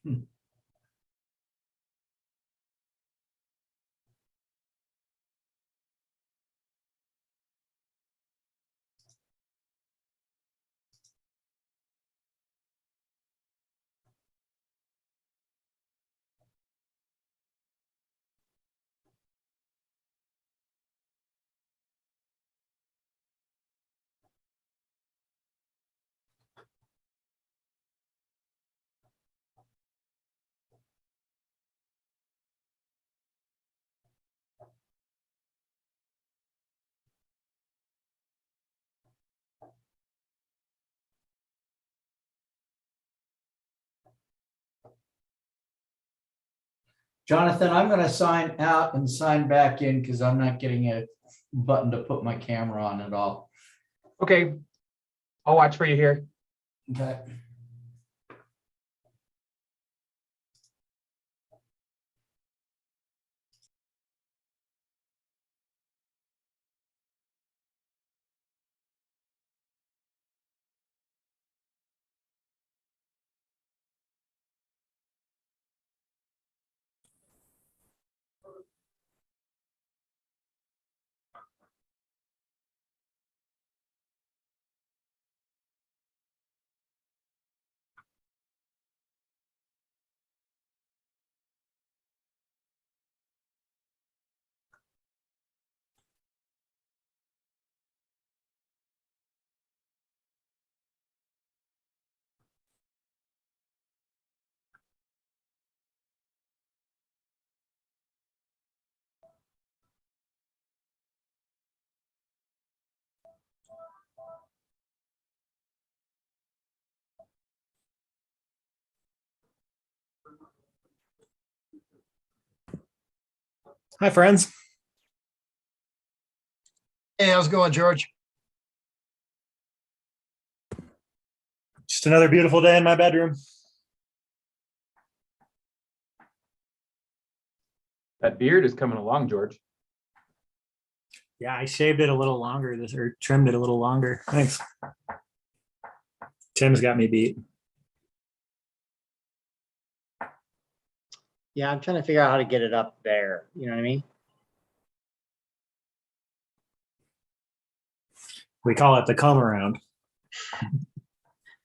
Hmm. Jonathan, I'm going to sign out and sign back in because I'm not getting a button to put my camera on at all. Okay, I'll watch for you here. Okay. Hi, friends. Hey, how's it going, George? Just another beautiful day in my bedroom. That beard is coming along, George. Yeah, I shaved it a little longer or trimmed it a little longer. Thanks. Tim's got me beat. Yeah, I'm trying to figure out how to get it up there. You know what I mean? We call it the come around.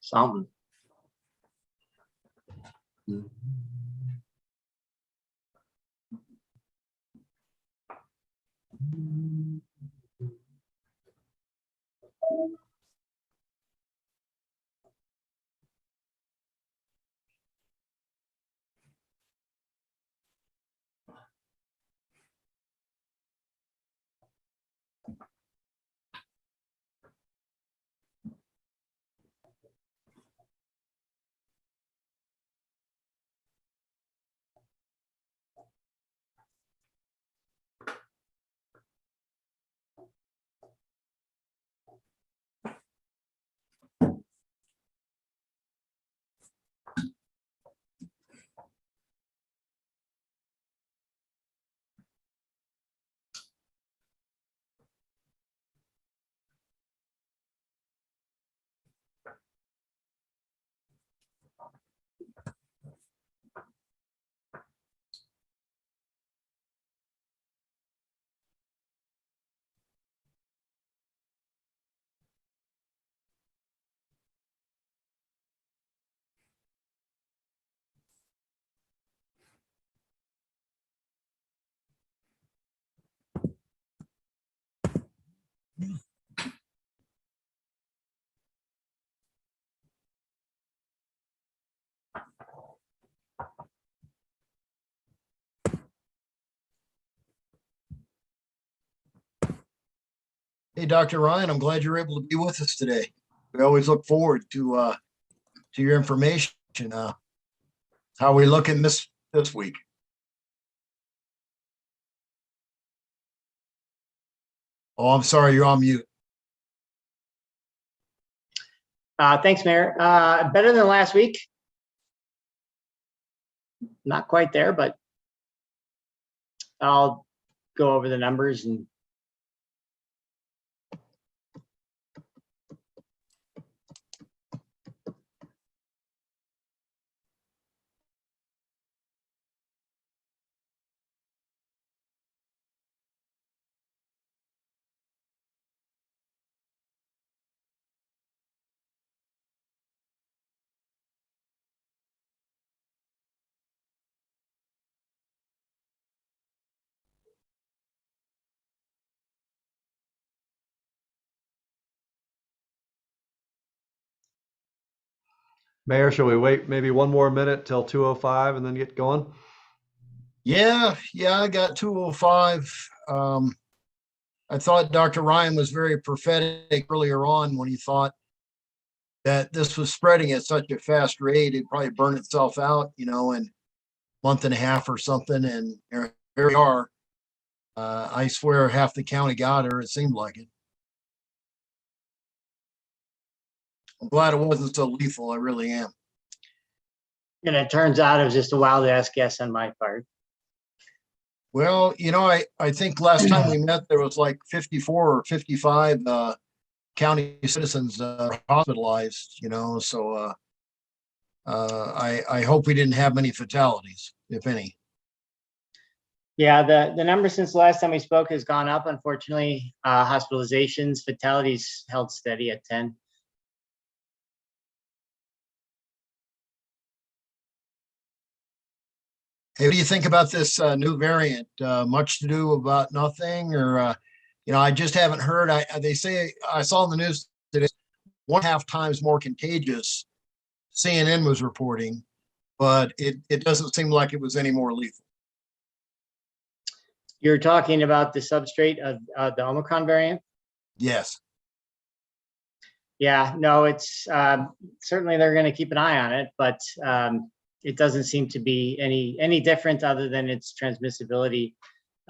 Something. Hey, Dr. Ryan, I'm glad you're able to be with us today. We always look forward to your information. How are we looking this week? Oh, I'm sorry, you're on mute. Thanks, Mayor. Better than last week. Not quite there, but I'll go over the numbers and Mayor, shall we wait maybe one more minute till 2:05 and then get going? Yeah, I got 205. I thought Dr. Ryan was very prophetic earlier on when he thought that this was spreading at such a fast rate, it'd probably burn itself out, in a month and a half or something. And here we are. I swear half the county got her. It seemed like it. I'm glad it wasn't so lethal. I really am. And it turns out it was just a wild ass guess on my part. Well, I think last time we met, there was like 54 or 55 county citizens hospitalized, so I hope we didn't have many fatalities, if any. Yeah, the number since the last time we spoke has gone up, unfortunately. Hospitalizations, fatalities held steady at 10. Hey, what do you think about this new variant? Much to do about nothing, or I just haven't heard. They say I saw in the news that it's 1.5 times more contagious. CNN was reporting, but it doesn't seem like it was any more lethal. You're talking about the substrate of the Omicron variant? Yes. Yeah, no, it's certainly they're going to keep an eye on it, but it doesn't seem to be any different other than its transmissibility,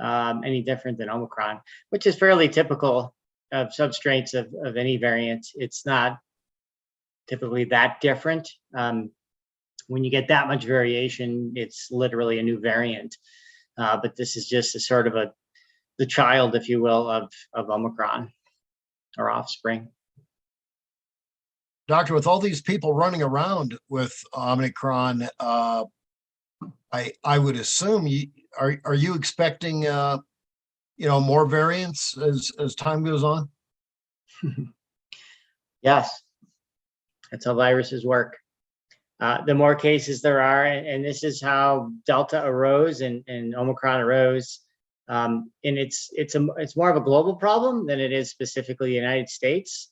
any different than Omicron, which is fairly typical of substrates of any variant. It's not typically that different. When you get that much variation, it's literally a new variant. But this is just a sort of the child, if you will, of Omicron or offspring. Doctor, with all these people running around with Omicron, I would assume are you expecting more variants as time goes on? Yes, that's how viruses work. The more cases there are, and this is how Delta arose and Omicron arose. And it's more of a global problem than it is specifically the United States.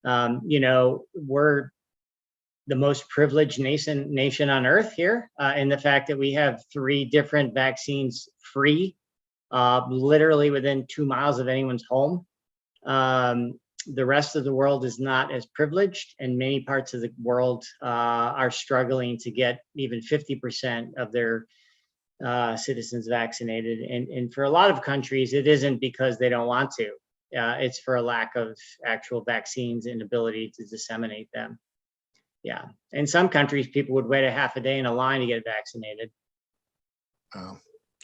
We're the most privileged nation on earth here, in the fact that we have 3 different vaccines free, literally within 2 miles of anyone's home. The rest of the world is not as privileged, and many parts of the world are struggling to get even 50% of their citizens vaccinated. And for a lot of countries, it isn't because they don't want to. It's for a lack of actual vaccines and ability to disseminate them. Yeah. In some countries, people would wait a half a day in a line to get vaccinated. How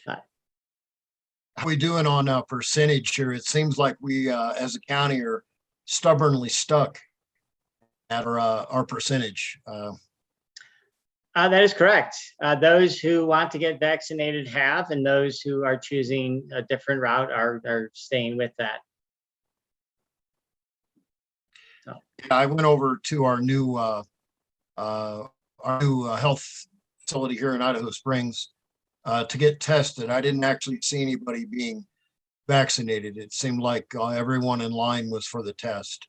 are we doing on percentage here? It seems like we, as a county, are stubbornly stuck at our percentage. That is correct. Those who want to get vaccinated have, and those who are choosing a different route are staying with that. I went over to our new health facility here in Idaho Springs to get tested. I didn't actually see anybody being vaccinated. It seemed like everyone in line was for the test.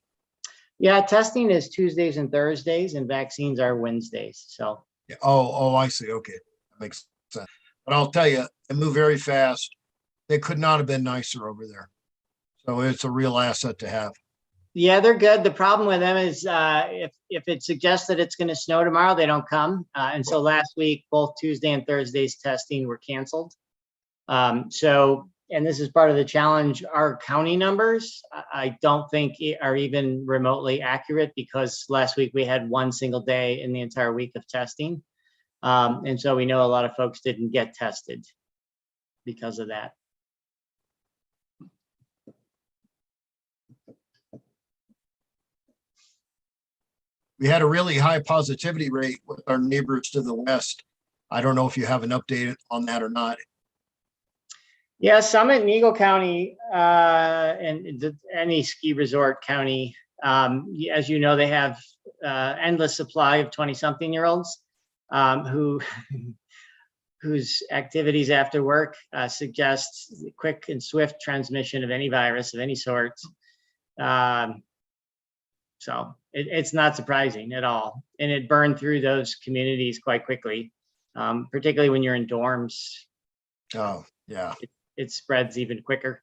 Yeah, testing is Tuesdays and Thursdays, and vaccines are Wednesdays. So. Yeah. Oh, I see. Okay, that makes sense. But I'll tell you, they move very fast. They could not have been nicer over there. So it's a real asset to have. Yeah, they're good. The problem with them is if it suggests that it's going to snow tomorrow, they don't come. And so last week, both Tuesday and Thursday's testing were canceled. And this is part of the challenge. Our county numbers, I don't think are even remotely accurate, because last week we had 1 single day in the entire week of testing. And so we know a lot of folks didn't get tested because of that. We had a really high positivity rate with our neighbors to the west. I don't know if you have an update on that or not. Yeah, Summit and Eagle County and any ski resort county, as you know, they have endless supply of 20-something-year-olds whose activities after work suggest quick and swift transmission of any virus of any sort. So it's not surprising at all. And it burned through those communities quite quickly, particularly when you're in dorms. Oh, yeah. It spreads even quicker.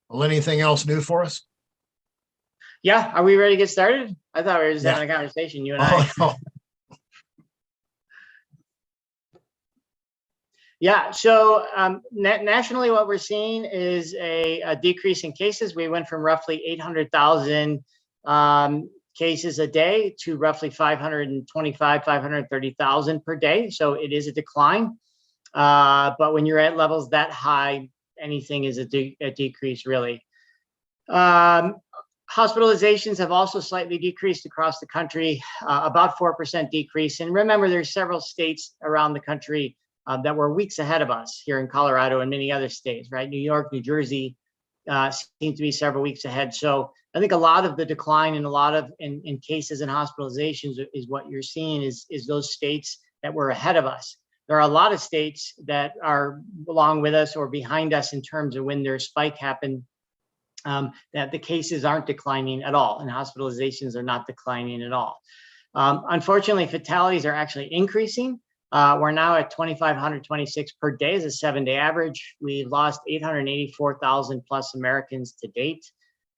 Well, anything else new for us? Yeah, are we ready to get started? I thought we were just Yeah. having a conversation, you and I. Oh, no. Yeah, so nationally, what we're seeing is a decrease in cases. We went from roughly 800,000 cases a day to roughly 525, 530,000 per day. So it is a decline. But when you're at levels that high, anything is a decrease, really. Hospitalizations have also slightly decreased across the country, about 4% decrease. And remember, there's several states around the country that were weeks ahead of us here in Colorado and many other states, right? New York, New Jersey seem to be several weeks ahead. So I think a lot of the decline in a lot of in cases and hospitalizations is what you're seeing is those states that were ahead of us. There are a lot of states that are along with us or behind us in terms of when their spike happened, that the cases aren't declining at all and hospitalizations are not declining at all. Unfortunately, fatalities are actually increasing. We're now at 2,526 per day as a 7-day average. We've lost 884,000 plus Americans to date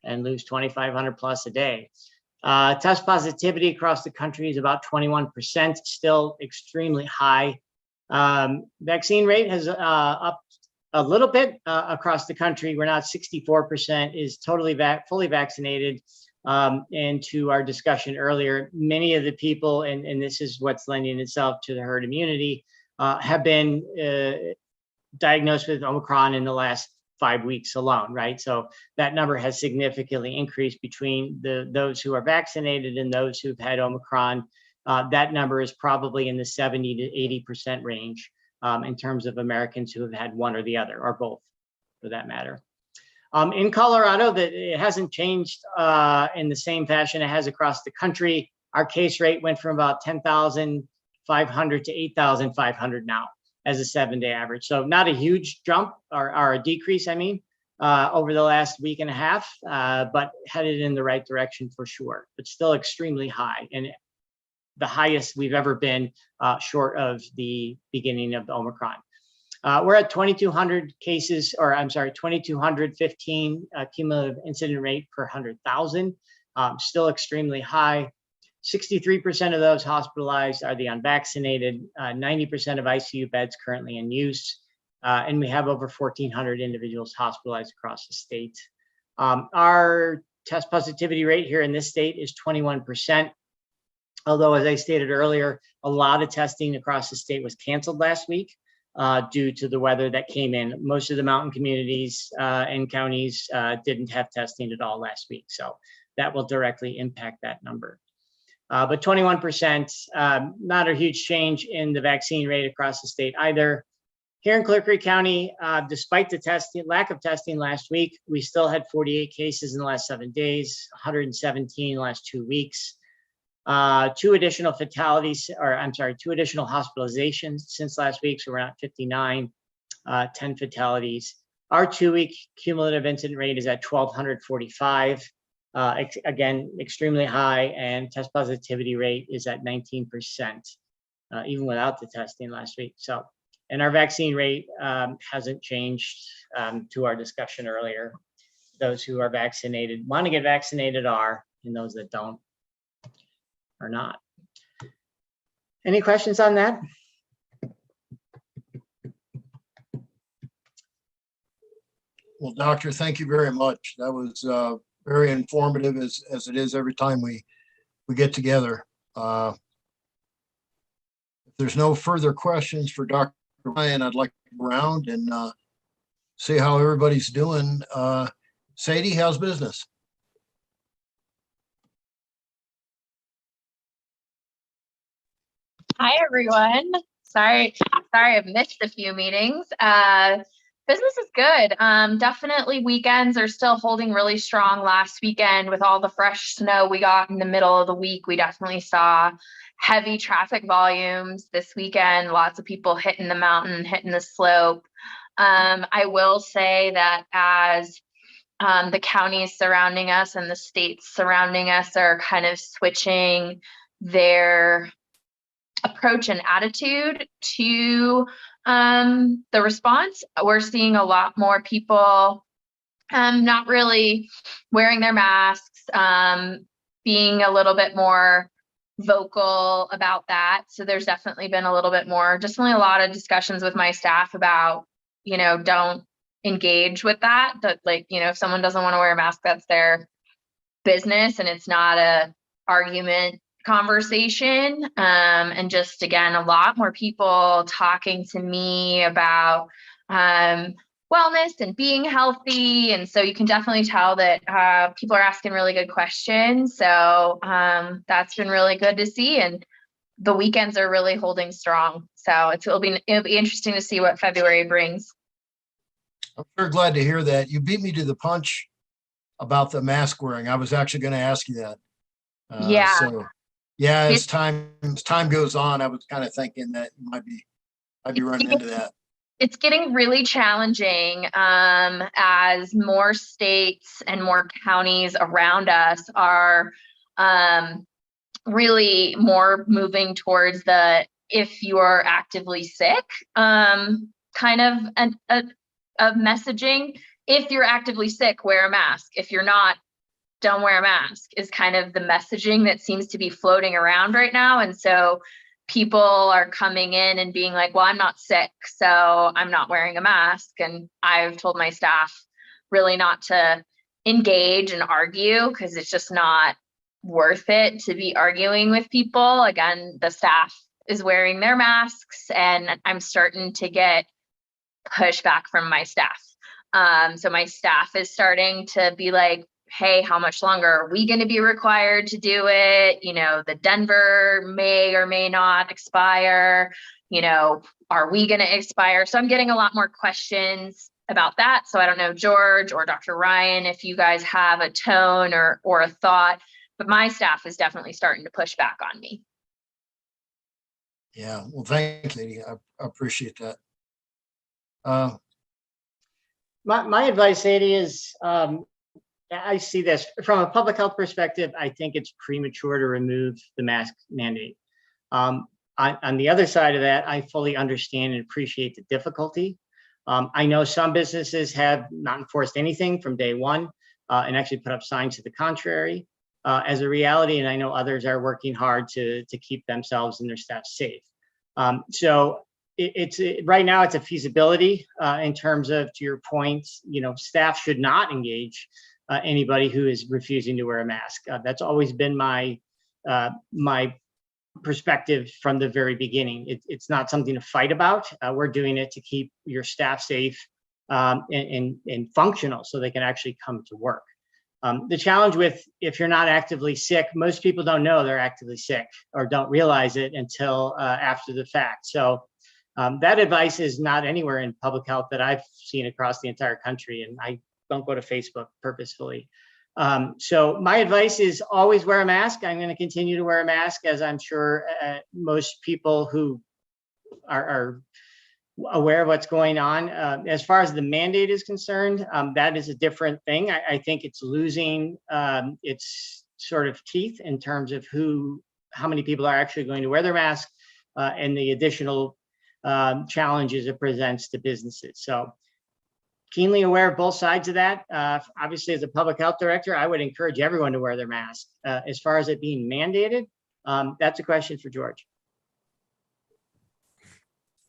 and lose 2,500 plus a day. Test positivity across the country is about 21%, still extremely high. Vaccine rate has up a little bit across the country. We're now at 64% is totally fully vaccinated. And to our discussion earlier, many of the people, and this is what's lending itself to the herd immunity, have been diagnosed with Omicron in the last 5 weeks alone, right? So that number has significantly increased between those who are vaccinated and those who've had Omicron. That number is probably in the 70 to 80% range in terms of Americans who have had one or the other, or both, for that matter. In Colorado, it hasn't changed in the same fashion it has across the country. Our case rate went from about 10,500 to 8,500 now as a 7-day average. So not a huge jump or a decrease, I mean, over the last week and a half, but headed in the right direction for sure, but still extremely high and the highest we've ever been short of the beginning of the Omicron. We're at 2,200 cases, or I'm sorry, 2,215 cumulative incident rate per 100,000, still extremely high. 63% of those hospitalized are the unvaccinated, 90% of ICU beds currently in use, and we have over 1,400 individuals hospitalized across the state. Our test positivity rate here in this state is 21%. Although, as I stated earlier, a lot of testing across the state was canceled last week due to the weather that came in. Most of the mountain communities and counties didn't have testing at all last week. So that will directly impact that number. But 21%, not a huge change in the vaccine rate across the state either. Here in Clear Creek County, despite the lack of testing last week, we still had 48 cases in the last 7 days, 117 in the last 2 weeks. 2 additional fatalities, or I'm sorry, 2 additional hospitalizations since last week. So we're at 59, 10 fatalities. Our 2-week cumulative incident rate is at 1,245. Again, extremely high, and test positivity rate is at 19%, even without the testing last week. So, and our vaccine rate hasn't changed to our discussion earlier. Those who are vaccinated, want to get vaccinated are, and those that don't are not. Any questions on that? Well, Doctor, thank you very much. That was very informative as it is every time we get together. If there's no further questions for Dr. Ryan, I'd like to go around and see how everybody's doing. Sadie, how's business? Hi, everyone. Sorry, I've missed a few meetings. Business is good. Definitely weekends are still holding really strong. Last weekend with all the fresh snow we got in the middle of the week, we definitely saw heavy traffic volumes this weekend. Lots of people hitting the mountain, hitting the slope. I will say that as the counties surrounding us and the states surrounding us are kind of switching their approach and attitude to the response, we're seeing a lot more people not really wearing their masks, being a little bit more vocal about that. So there's definitely been a little bit more, definitely a lot of discussions with my staff about, don't engage with that. That, like, if someone doesn't want to wear a mask, that's their business and it's not a argument conversation. And just, again, a lot more people talking to me about wellness and being healthy. And so you can definitely tell that people are asking really good questions. So that's been really good to see. And the weekends are really holding strong. So it'll be interesting to see what February brings. I'm very glad to hear that. You beat me to the punch about the mask wearing. I was actually going to ask you that. Yeah. So yeah, as time goes on, I was kind of thinking that you might be running into that. It's getting really challenging as more states and more counties around us are really more moving towards the if you are actively sick kind of messaging. If you're actively sick, wear a mask. If you're not, don't wear a mask is kind of the messaging that seems to be floating around right now. And so people are coming in and being like, well, I'm not sick, so I'm not wearing a mask. And I've told my staff really not to engage and argue because it's just not worth it to be arguing with people. Again, the staff is wearing their masks and I'm starting to get pushback from my staff. So my staff is starting to be like, hey, how much longer are we going to be required to do it? The Denver may or may not expire. Are we going to expire? So I'm getting a lot more questions about that. So I don't know, George or Dr. Ryan, if you guys have a tone or a thought, but my staff is definitely starting to push back on me. Yeah. Well, thank you, lady. I appreciate that. My advice, Sadie, is I see this from a public health perspective. I think it's premature to remove the mask mandate. On the other side of that, I fully understand and appreciate the difficulty. I know some businesses have not enforced anything from day one and actually put up signs to the contrary as a reality. And I know others are working hard to keep themselves and their staff safe. So right now it's a feasibility in terms of, to your point, staff should not engage anybody who is refusing to wear a mask. That's always been my perspective from the very beginning. It's not something to fight about. We're doing it to keep your staff safe and functional so they can actually come to work. The challenge with if you're not actively sick, most people don't know they're actively sick or don't realize it until after the fact. So that advice is not anywhere in public health that I've seen across the entire country, and I don't go to Facebook purposefully. So my advice is always wear a mask. I'm going to continue to wear a mask, as I'm sure most people who are aware of what's going on. As far as the mandate is concerned, that is a different thing. I think it's losing its sort of teeth in terms of how many people are actually going to wear their mask and the additional challenges it presents to businesses. So keenly aware of both sides of that. Obviously, as a public health director, I would encourage everyone to wear their mask. As far as it being mandated, that's a question for George.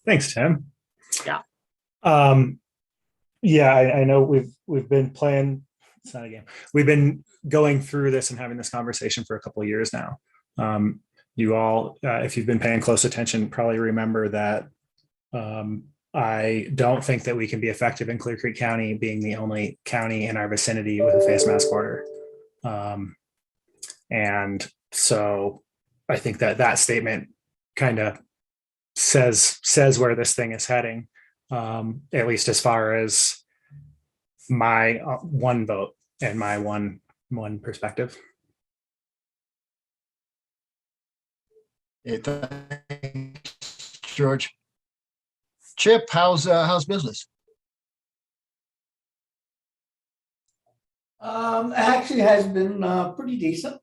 Thanks, Tim. Yeah. Yeah, I know we've been playing. It's not a game. We've been going through this and having this conversation for a couple of years now. You all, if you've been paying close attention, probably remember that I don't think that we can be effective in Clear Creek County being the only county in our vicinity with a face mask order. And so I think that statement kind of says where this thing is heading, at least as far as my one vote and my one perspective. Hey, thanks, George. Chip, how's business? Actually has been pretty decent.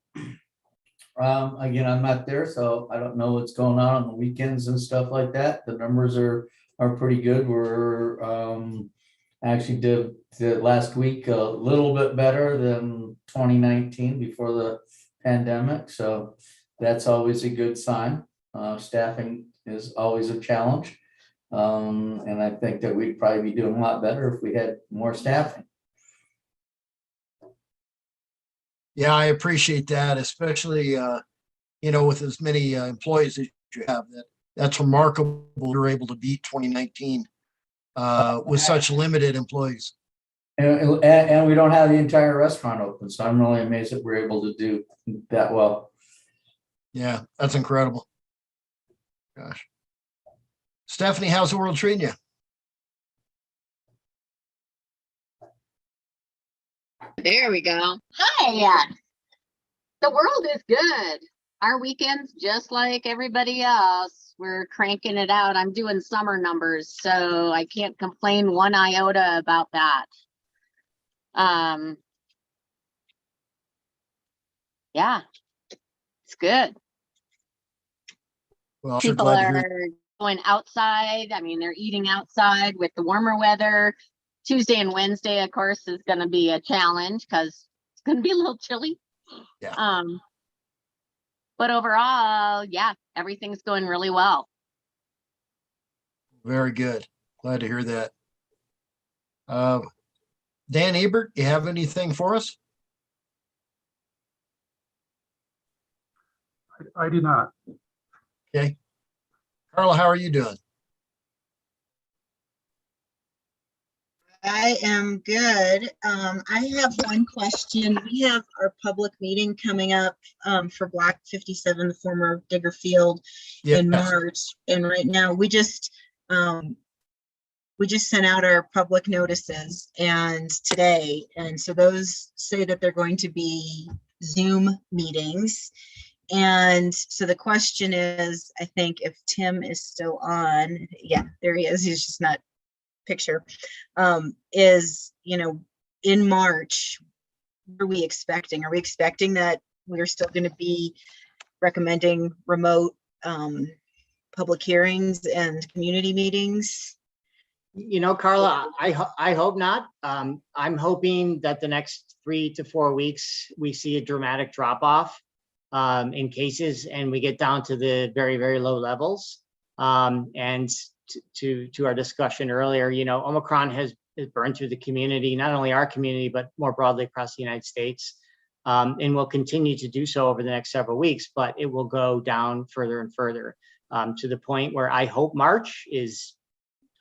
Again, I'm not there, so I don't know what's going on the weekends and stuff like that. The numbers are pretty good. We're actually did last week a little bit better than 2019 before the pandemic, so that's always a good sign. Staffing is always a challenge. And I think that we'd probably be doing a lot better if we had more staffing. Yeah, I appreciate that, especially, with as many employees as you have. That's remarkable. You're able to beat 2019 with such limited employees. And we don't have the entire restaurant open, so I'm really amazed that we're able to do that well. Yeah, that's incredible. Gosh. Stephanie, how's the world treating you? There we go. Hi. The world is good. Our weekend's just like everybody else. We're cranking it out. I'm doing summer numbers, so I can't complain one iota about that. Yeah, it's good. Well, I'm sure People glad to hear. are going outside. I mean, they're eating outside with the warmer weather. Tuesday and Wednesday, of course, is going to be a challenge because it's going to be a little chilly. Yeah. But overall, yeah, everything's going really well. Very good. Glad to hear that. Dan Ebert, you have anything for us? I do not. Okay. Carla, how are you doing? I am good. I have one question. We have our public meeting coming up for Block 57, the former Digger Field, in March. And right now we just sent out our public notices and today. And so those say that they're going to be Zoom meetings. And so the question is, I think if Tim is still on, yeah, there he is. He's just not picture, is, in March, what are we expecting? Are we expecting that we're still going to be recommending remote public hearings and community meetings? Carla, I hope not. I'm hoping that the next 3 to 4 weeks, we see a dramatic drop off in cases and we get down to the very, very low levels. And to our discussion earlier, Omicron has burned through the community, not only our community, but more broadly across the United States, and will continue to do so over the next several weeks, but it will go down further and further to the point where I hope March is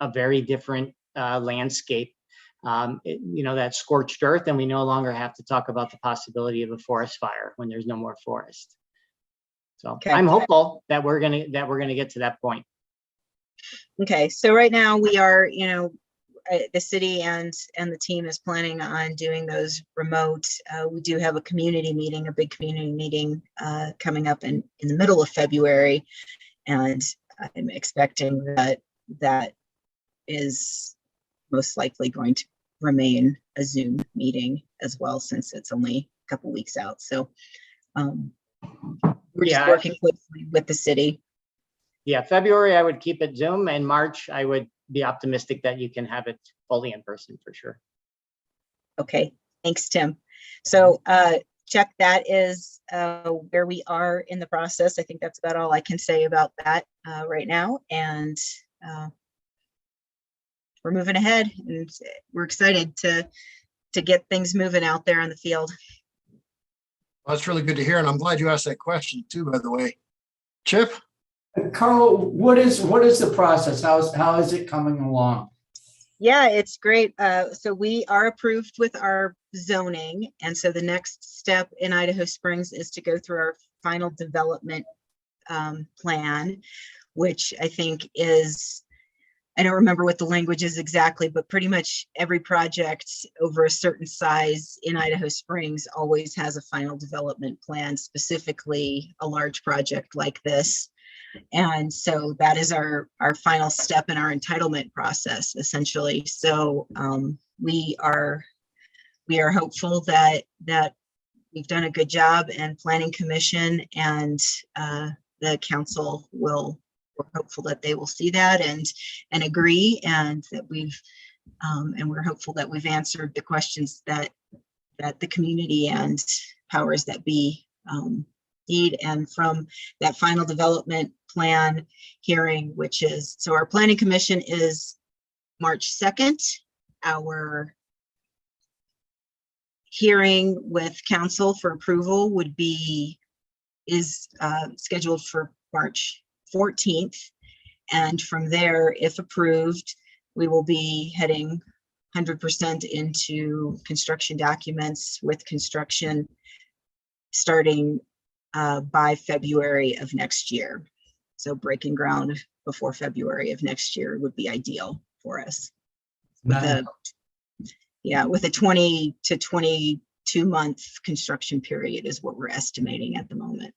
a very different landscape, that scorched earth, and we no longer have to talk about the possibility of a forest fire when there's no more forest. So okay. I'm hopeful that we're gonna get to that point. Okay, so right now we are, the city and the team is planning on doing those remote. We do have a community meeting, a big community meeting coming up in the middle of February, and I'm expecting that is most likely going to remain a Zoom meeting as well, since it's only a couple weeks out. So we're just working closely with the city. Yeah, February, I would keep it Zoom, and March, I would be optimistic that you can have it fully in person for sure. Okay, thanks, Tim. So Chuck, that is where we are in the process. I think that's about all I can say about that right now. And we're moving ahead, and we're excited to get things moving out there in the field. Well, that's really good to hear, and I'm glad you asked that question too, by the way. Chip? Carl, what is the process? How is it coming along? Yeah, it's great. So we are approved with our zoning. And so the next step in Idaho Springs is to go through our final development plan, which I think is, I don't remember what the language is exactly, but pretty much every project over a certain size in Idaho Springs always has a final development plan, specifically a large project like this. And so that is our final step in our entitlement process, essentially. So we we are hopeful that we've done a good job, and Planning Commission and the council we're hopeful that they will see that and agree, and that and we're hopeful that we've answered the questions that the community and powers that be need. And from that final development plan hearing, which is, so our Planning Commission is March 2nd. Our hearing with council for approval is scheduled for March 14th. And from there, if approved, we will be heading 100% into construction documents, with construction starting by February of next year. So breaking ground before February of next year would be ideal for us. Nice. With a 20 to 22 month construction period is what we're estimating at the moment.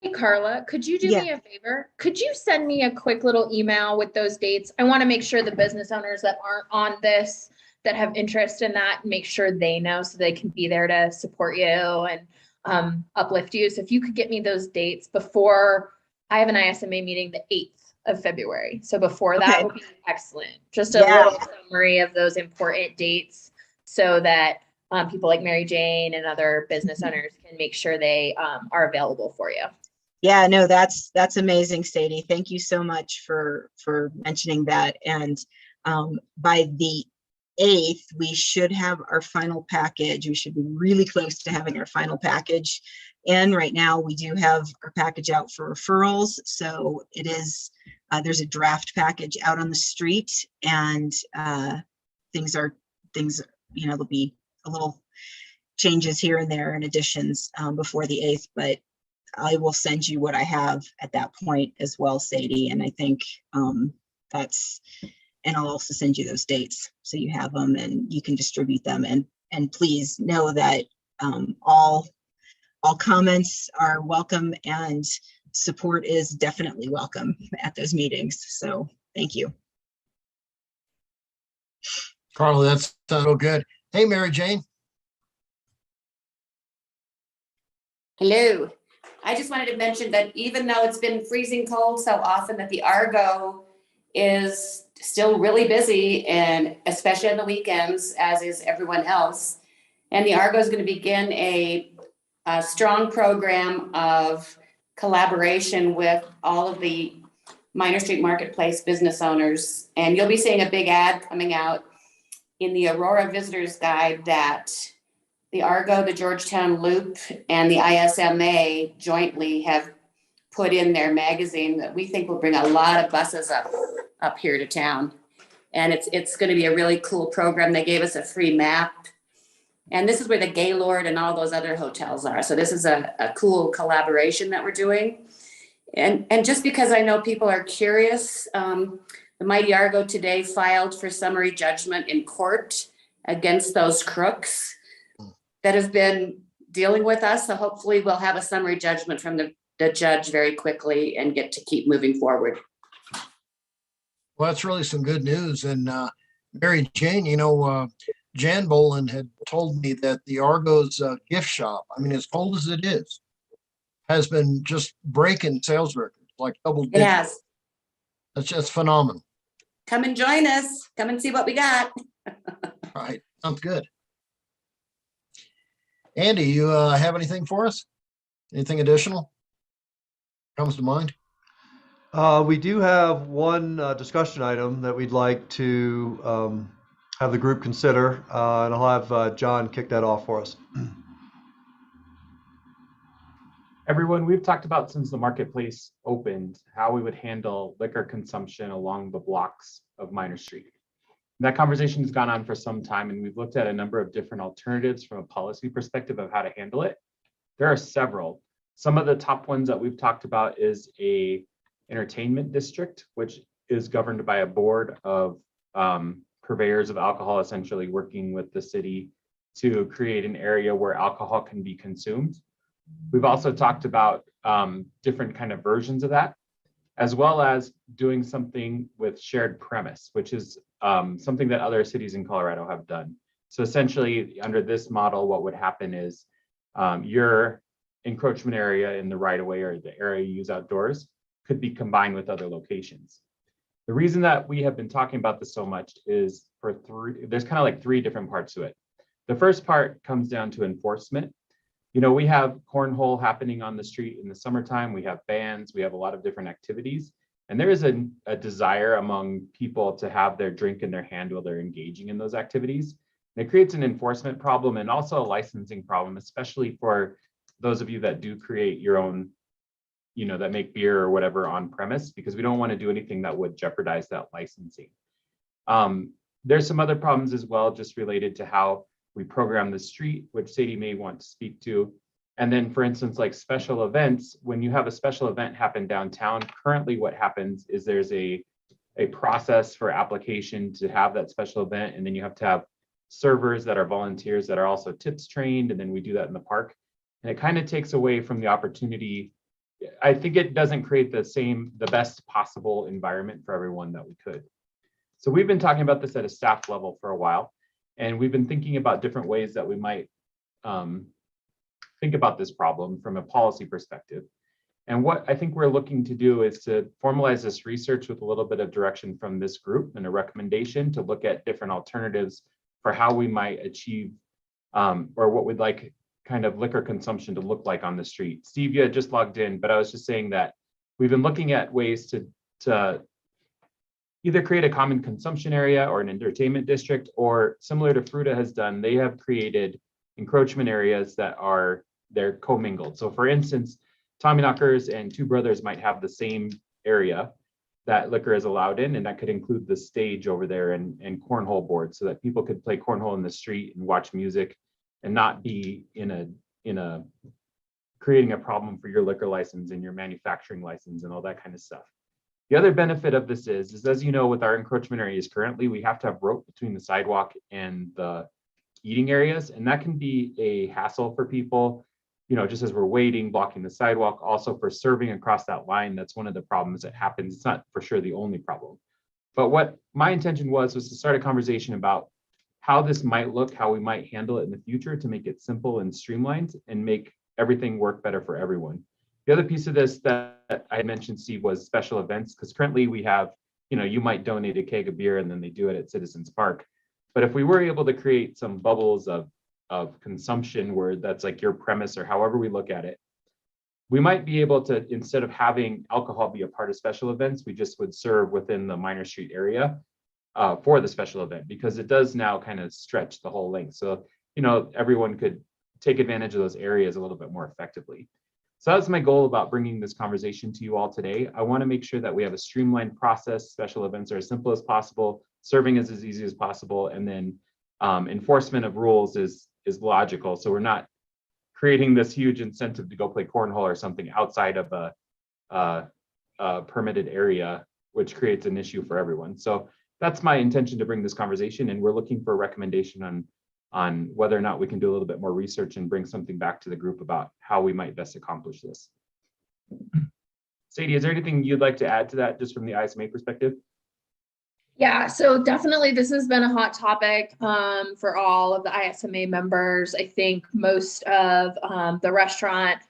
Hey, Carla, could you do Yeah. me a favor? Could you send me a quick little email with those dates? I want to make sure the business owners that aren't on this, that have interest in that, make sure they know so they can be there to support you and uplift you. So if you could get me those dates before, I have an ISMA meeting the 8th of February. So before that Okay. would be excellent. Just a Yeah. little summary of those important dates so that people like Mary Jane and other business owners can make sure they are available for you. Yeah, no, that's amazing, Sadie. Thank you so much for mentioning that. And by the 8th, we should have our final package. We should be really close to having our final package. And right now we do have our package out for referrals. So it is, there's a draft package out on the street, and things, there'll be a little changes here and there and additions before the 8th, but I will send you what I have at that point as well, Sadie. And I think and I'll also send you those dates so you have them and you can distribute them. And please know that all comments are welcome, and support is definitely welcome at those meetings. So thank you. Carla, that's so good. Hey, Mary Jane. Hello. I just wanted to mention that even though it's been freezing cold so often, that the Argo is still really busy, and especially on the weekends, as is everyone else. And the Argo is going to begin a strong program of collaboration with all of the Minor Street Marketplace business owners. And you'll be seeing a big ad coming out in the Aurora Visitors Guide that the Argo, the Georgetown Loop, and the ISMA jointly have put in their magazine that we think will bring a lot of buses up here to town. And it's going to be a really cool program. They gave us a free map. And this is where the Gaylord and all those other hotels are. So this is a cool collaboration that we're doing. And just because I know people are curious, the Mighty Argo today filed for summary judgment in court against those crooks that have been dealing with us. So hopefully we'll have a summary judgment from the judge very quickly and get to keep moving forward. Well, that's really some good news. And Mary Jane, Jan Boland had told me that the Argo's gift shop, I mean, as cold as it is, has been just breaking sales records, like double digits. It has. That's just phenomenal. Come and join us. Come and see what we got. All right, sounds good. Andy, you have anything for us? Anything additional comes to mind? We do have one discussion item that we'd like to have the group consider, and I'll have John kick that off for us. Everyone, we've talked about since the marketplace opened, how we would handle liquor consumption along the blocks of Minor Street. That conversation has gone on for some time, and we've looked at a number of different alternatives from a policy perspective of how to handle it. There are several. Some of the top ones that we've talked about is a entertainment district, which is governed by a board of purveyors of alcohol, essentially working with the city to create an area where alcohol can be consumed. We've also talked about different kind of versions of that, as well as doing something with shared premise, which is something that other cities in Colorado have done. So essentially, under this model, what would happen is your encroachment area in the right of way or the area you use outdoors could be combined with other locations. The reason that we have been talking about this so much is there's kind of like three different parts to it. The first part comes down to enforcement. You know, we have cornhole happening on the street in the summertime. We have bands, we have a lot of different activities. And there is a desire among people to have their drink in their hand while they're engaging in those activities. And it creates an enforcement problem and also a licensing problem, especially for those of you that do create your own, you know, that make beer or whatever on premise, because we don't want to do anything that would jeopardize that licensing. There's some other problems as well, just related to how we program the street, which Sadie may want to speak to. And then, for instance, like special events, when you have a special event happen downtown, currently what happens is there's a process for application to have that special event. And then you have to have servers that are volunteers that are also tips trained. And then we do that in the park. And it kind of takes away from the opportunity. I think it doesn't create the best possible environment for everyone that we could. So we've been talking about this at a staff level for a while. And we've been thinking about different ways that we might think about this problem from a policy perspective. And what I think we're looking to do is to formalize this research with a little bit of direction from this group and a recommendation to look at different alternatives for how we might achieve or what we'd like kind of liquor consumption to look like on the street. Steve, you had just logged in, but I was just saying that we've been looking at ways to either create a common consumption area or an entertainment district, or similar to Fruta has done, they have created encroachment areas that they're commingled. So for instance, Tommyknockers and Two Brothers might have the same area that liquor is allowed in, and that could include the stage over there and cornhole boards so that people could play cornhole in the street and watch music and not be in a creating a problem for your liquor license and your manufacturing license and all that kind of stuff. The other benefit of this is as you know, with our encroachment areas currently, we have to have rope between the sidewalk and the eating areas, and that can be a hassle for people, you know, just as we're waiting, blocking the sidewalk. Also for serving across that line, that's one of the problems that happens. It's not for sure the only problem. But what my intention was to start a conversation about how this might look, how we might handle it in the future to make it simple and streamlined and make everything work better for everyone. The other piece of this that I mentioned, Steve, was special events, because currently we have, you know, you might donate a keg of beer and then they do it at Citizens Park. But if we were able to create some bubbles of consumption where that's like your premise or however we look at it, we might be able to, instead of having alcohol be a part of special events, we just would serve within the Minor Street area for the special event, because it does now kind of stretch the whole length. So, you know, everyone could take advantage of those areas a little bit more effectively. So that's my goal about bringing this conversation to you all today. I want to make sure that we have a streamlined process. Special events are as simple as possible, serving is as easy as possible, and then enforcement of rules is logical. So we're not creating this huge incentive to go play cornhole or something outside of a permitted area, which creates an issue for everyone. So that's my intention to bring this conversation, and we're looking for a recommendation on whether or not we can do a little bit more research and bring something back to the group about how we might best accomplish this. Sadie, is there anything you'd like to add to that just from the ISMA perspective? Yeah, so definitely this has been a hot topic for all of the ISMA members. I think most of the restaurant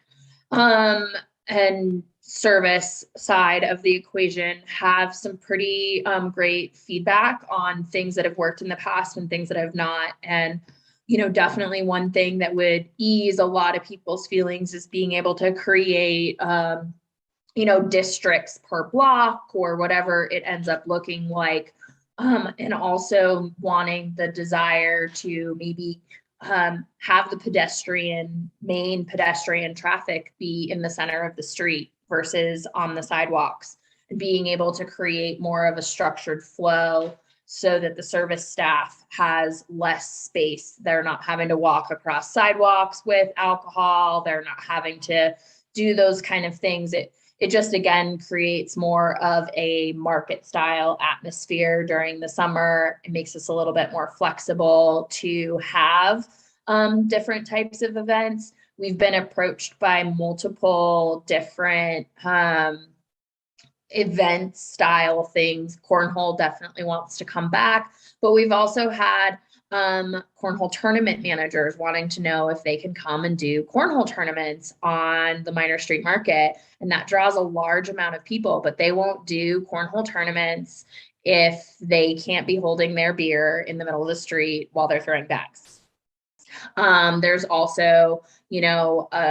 and service side of the equation have some pretty great feedback on things that have worked in the past and things that have not. And, you know, definitely one thing that would ease a lot of people's feelings is being able to create, you know, districts per block or whatever it ends up looking like. And also wanting the desire to maybe have the main pedestrian traffic be in the center of the street versus on the sidewalks, and being able to create more of a structured flow so that the service staff has less space. They're not having to walk across sidewalks with alcohol. They're not having to do those kind of things. It just, again, creates more of a market style atmosphere during the summer. It makes us a little bit more flexible to have different types of events. We've been approached by multiple different event style things. Cornhole definitely wants to come back, but we've also had cornhole tournament managers wanting to know if they can come and do cornhole tournaments on the Minor Street Market. And that draws a large amount of people, but they won't do cornhole tournaments if they can't be holding their beer in the middle of the street while they're throwing bags. There's also,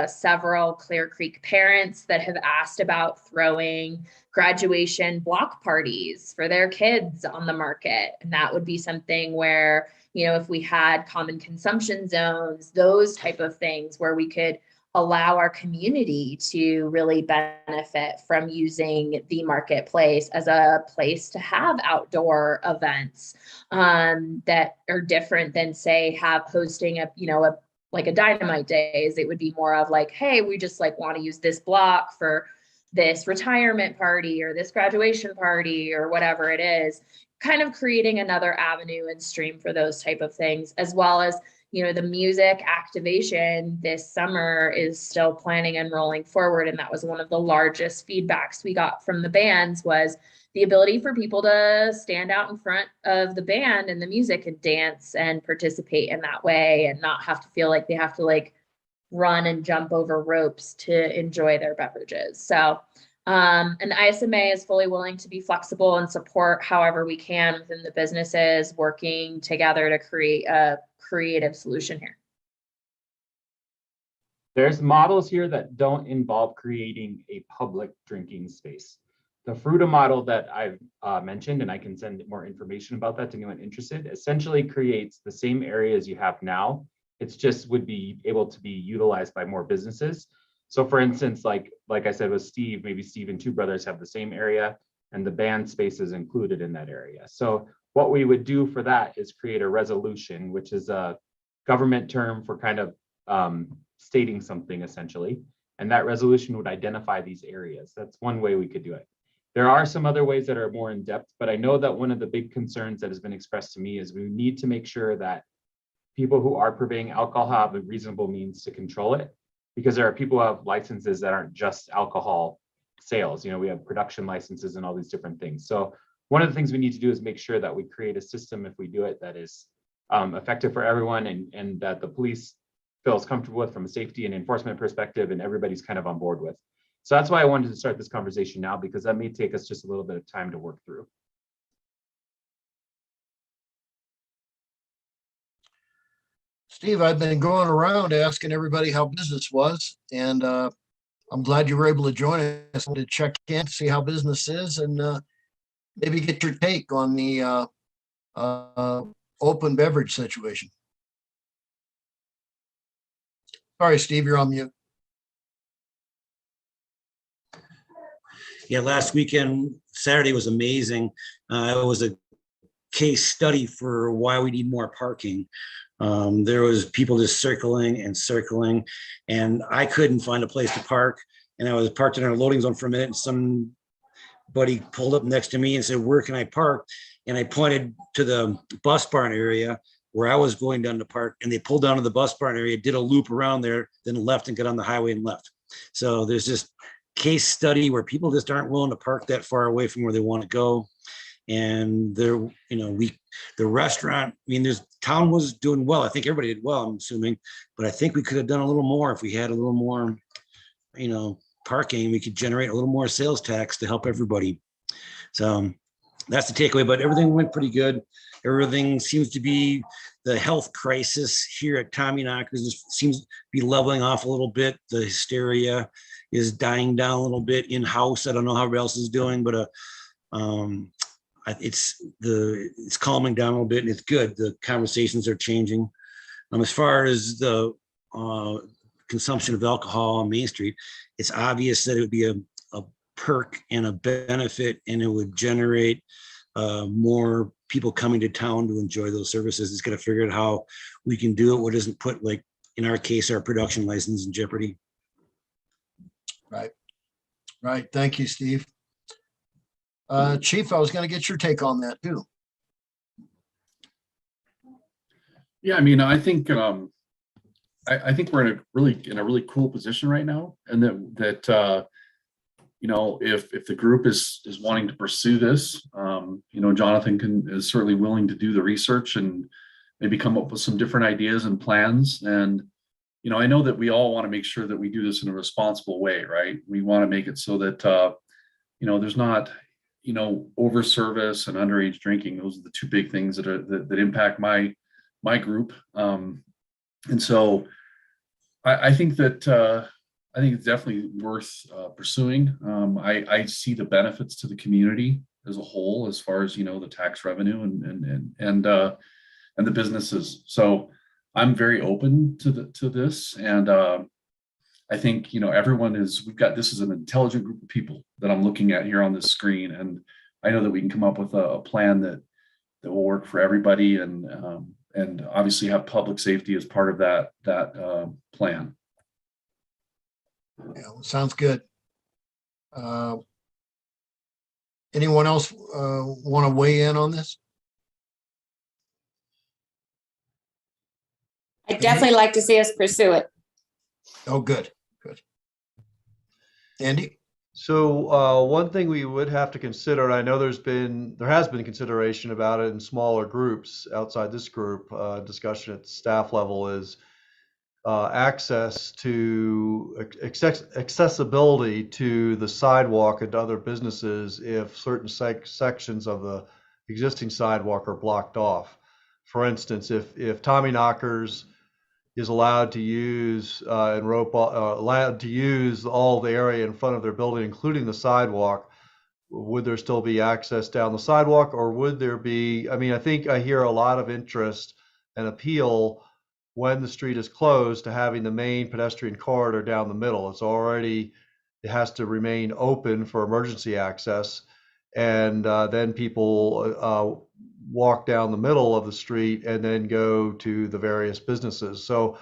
several Clear Creek parents that have asked about throwing graduation block parties for their kids on the market. And that would be something where, if we had common consumption zones, those type of things where we could allow our community to really benefit from using the marketplace as a place to have outdoor events that are different than, say, hosting a dynamite days. It would be more of like, hey, we just want to use this block for this retirement party or this graduation party or whatever it is, kind of creating another avenue and stream for those type of things, as well as the music activation this summer is still planning and rolling forward. And that was one of the largest feedbacks we got from the bands, was the ability for people to stand out in front of the band and the music and dance and participate in that way, and not have to feel like they have to run and jump over ropes to enjoy their beverages. So, and the ISMA is fully willing to be flexible and support however we can within the businesses working together to create a creative solution here. There's models here that don't involve creating a public drinking space. The Fruta model that I've mentioned, and I can send more information about that to anyone interested, essentially creates the same areas you have now. It's just would be able to be utilized by more businesses. So for instance, like I said with Steve, maybe Steve and Two Brothers have the same area and the band space is included in that area. So what we would do for that is create a resolution, which is a government term for kind of stating something essentially. And that resolution would identify these areas. That's one way we could do it. There are some other ways that are more in depth, but I know that one of the big concerns that has been expressed to me is we need to make sure that people who are purveying alcohol have a reasonable means to control it, because there are people who have licenses that aren't just alcohol sales. We have production licenses and all these different things. So one of the things we need to do is make sure that we create a system, if we do it, that is effective for everyone and that the police feels comfortable with from a safety and enforcement perspective, and everybody's kind of on board with. So that's why I wanted to start this conversation now, because that may take us just a little bit of time to work through. Steve, I've been going around asking everybody how business was, and I'm glad you were able to join us to check in, see how business is, and maybe get your take on the open beverage situation. Sorry, Steve, you're on mute. Yeah, last weekend, Saturday was amazing. It was a case study for why we need more parking. There was people just circling and circling, and I couldn't find a place to park. And I was parked in our loading zone for a minute, and somebody pulled up next to me and said, "Where can I park?" And I pointed to the bus barn area where I was going down to park, and they pulled down to the bus barn area, did a loop around there, then left and got on the highway and left. So there's this case study where people just aren't willing to park that far away from where they want to go. And the restaurant, town was doing well. I think everybody did well, I'm assuming, but I think we could have done a little more if we had a little more, parking. We could generate a little more sales tax to help everybody. So that's the takeaway, but everything went pretty good. Everything seems to be, the health crisis here at Tommyknockers seems to be leveling off a little bit. The hysteria is dying down a little bit in-house. I don't know how everybody else is doing, but it's calming down a little bit, and it's good. The conversations are changing. As far as the consumption of alcohol on Main Street, it's obvious that it would be a perk and a benefit, and it would generate more people coming to town to enjoy those services. It's got to figure out how we can do it what doesn't put, like in our case, our production license in jeopardy. Right. Thank you, Steve. Chief, I was going to get your take on that too. Yeah, I think I think we're in a really cool position right now, and that if the group is wanting to pursue this, Jonathan is certainly willing to do the research and maybe come up with some different ideas and plans. And, you know, I know that we all want to make sure that we do this in a responsible way, right? We want to make it so that, you know, there's not, you know, over service and underage drinking. Those are the two big things that impact my group. And so I think that, I think it's definitely worth pursuing. I see the benefits to the community as a whole, as far as, you know, the tax revenue and the businesses. So I'm very open to this, and I think, you know, this is an intelligent group of people that I'm looking at here on this screen, and I know that we can come up with a plan that will work for everybody, and obviously have public safety as part of that plan. Yeah, sounds good. Anyone else want to weigh in on this? I'd definitely like to see us pursue it. Oh, good, good. Andy? So one thing we would have to consider, and I know there has been consideration about it in smaller groups outside this group, discussion at staff level, is access to accessibility to the sidewalk and to other businesses if certain sections of the existing sidewalk are blocked off. For instance, if Tommy Knockers is allowed to use allowed to use all the area in front of their building, including the sidewalk, would there still be access down the sidewalk, or would there be? I mean, I think I hear a lot of interest and appeal when the street is closed to having the main pedestrian corridor down the middle. It has to remain open for emergency access, and then people walk down the middle of the street and then go to the various businesses. So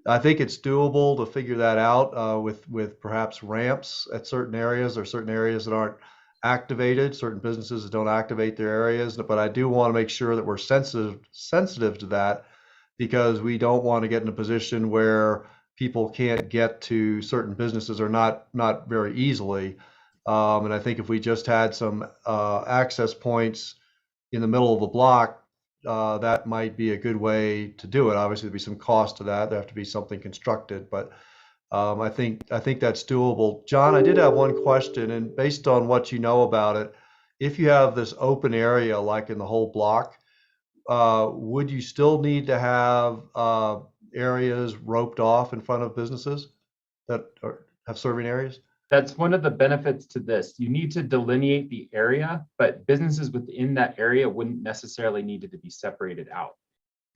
I think it's doable to figure that out with perhaps ramps at certain areas, or certain areas that aren't activated, certain businesses that don't activate their areas. But I do want to make sure that we're sensitive to that, because we don't want to get in a position where people can't get to certain businesses, or not very easily. And I think if we just had some access points in the middle of the block, that might be a good way to do it. Obviously, there'd be some cost to that. There have to be something constructed, but I think that's doable. John, I did have one question, and based on what you know about it, if you have this open area like in the whole block, would you still need to have areas roped off in front of businesses that have serving areas? That's one of the benefits to this. You need to delineate the area, but businesses within that area wouldn't necessarily need to be separated out.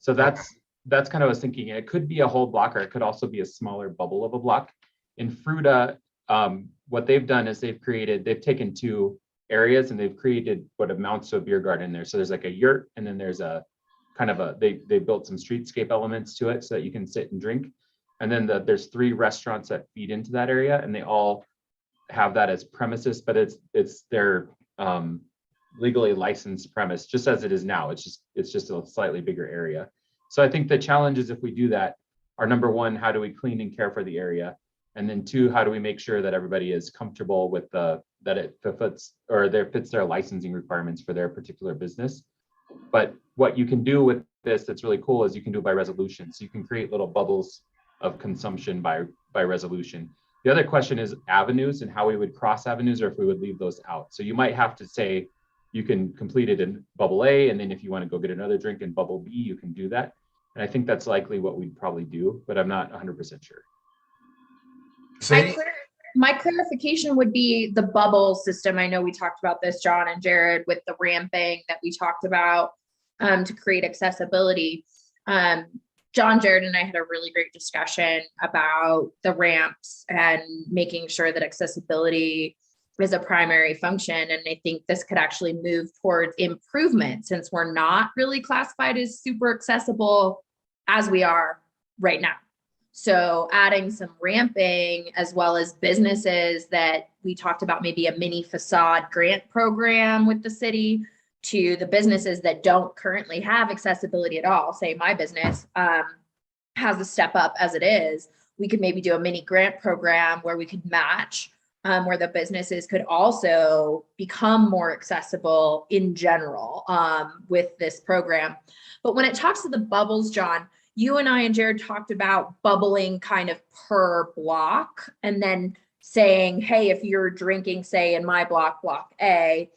So that's kind of what I was thinking. It could be a whole block, or it could also be a smaller bubble of a block. In Fruta, what they've done is they've taken two areas and they've created what amounts to a beer garden there. So there's like a yurt, and then there's a kind of they built some streetscape elements to it so that you can sit and drink. And then there's 3 restaurants that feed into that area, and they all have that as premises, but it's their legally licensed premise, just as it is now. It's just a slightly bigger area. So I think the challenge is, if we do that, our number one, how do we clean and care for the area? And then 2, how do we make sure that everybody is comfortable with that it fits their licensing requirements for their particular business? But what you can do with this that's really cool is you can do it by resolution. So you can create little bubbles of consumption by resolution. The other question is avenues, and how we would cross avenues, or if we would leave those out. So you might have to say you can complete it in bubble A, and then if you want to go get another drink in bubble B, you can do that. And I think that's likely what we'd probably do, but I'm not 100% sure. My clarification would be the bubble system. I know we talked about this, John and Jared, with the ramping that we talked about to create accessibility. John, Jared, and I had a really great discussion about the ramps and making sure that accessibility is a primary function. And I think this could actually move towards improvement, since we're not really classified as super accessible as we are right now. So adding some ramping, as well as businesses that we talked about, maybe a mini facade grant program with the city, to the businesses that don't currently have accessibility at all. Say my business has a step up as it is. We could maybe do a mini grant program where we could match where the businesses could also become more accessible in general with this program. But when it talks to the bubbles, John, you and I and Jared talked about bubbling kind of per block, and then saying, hey, if you're drinking, say in my block, block A,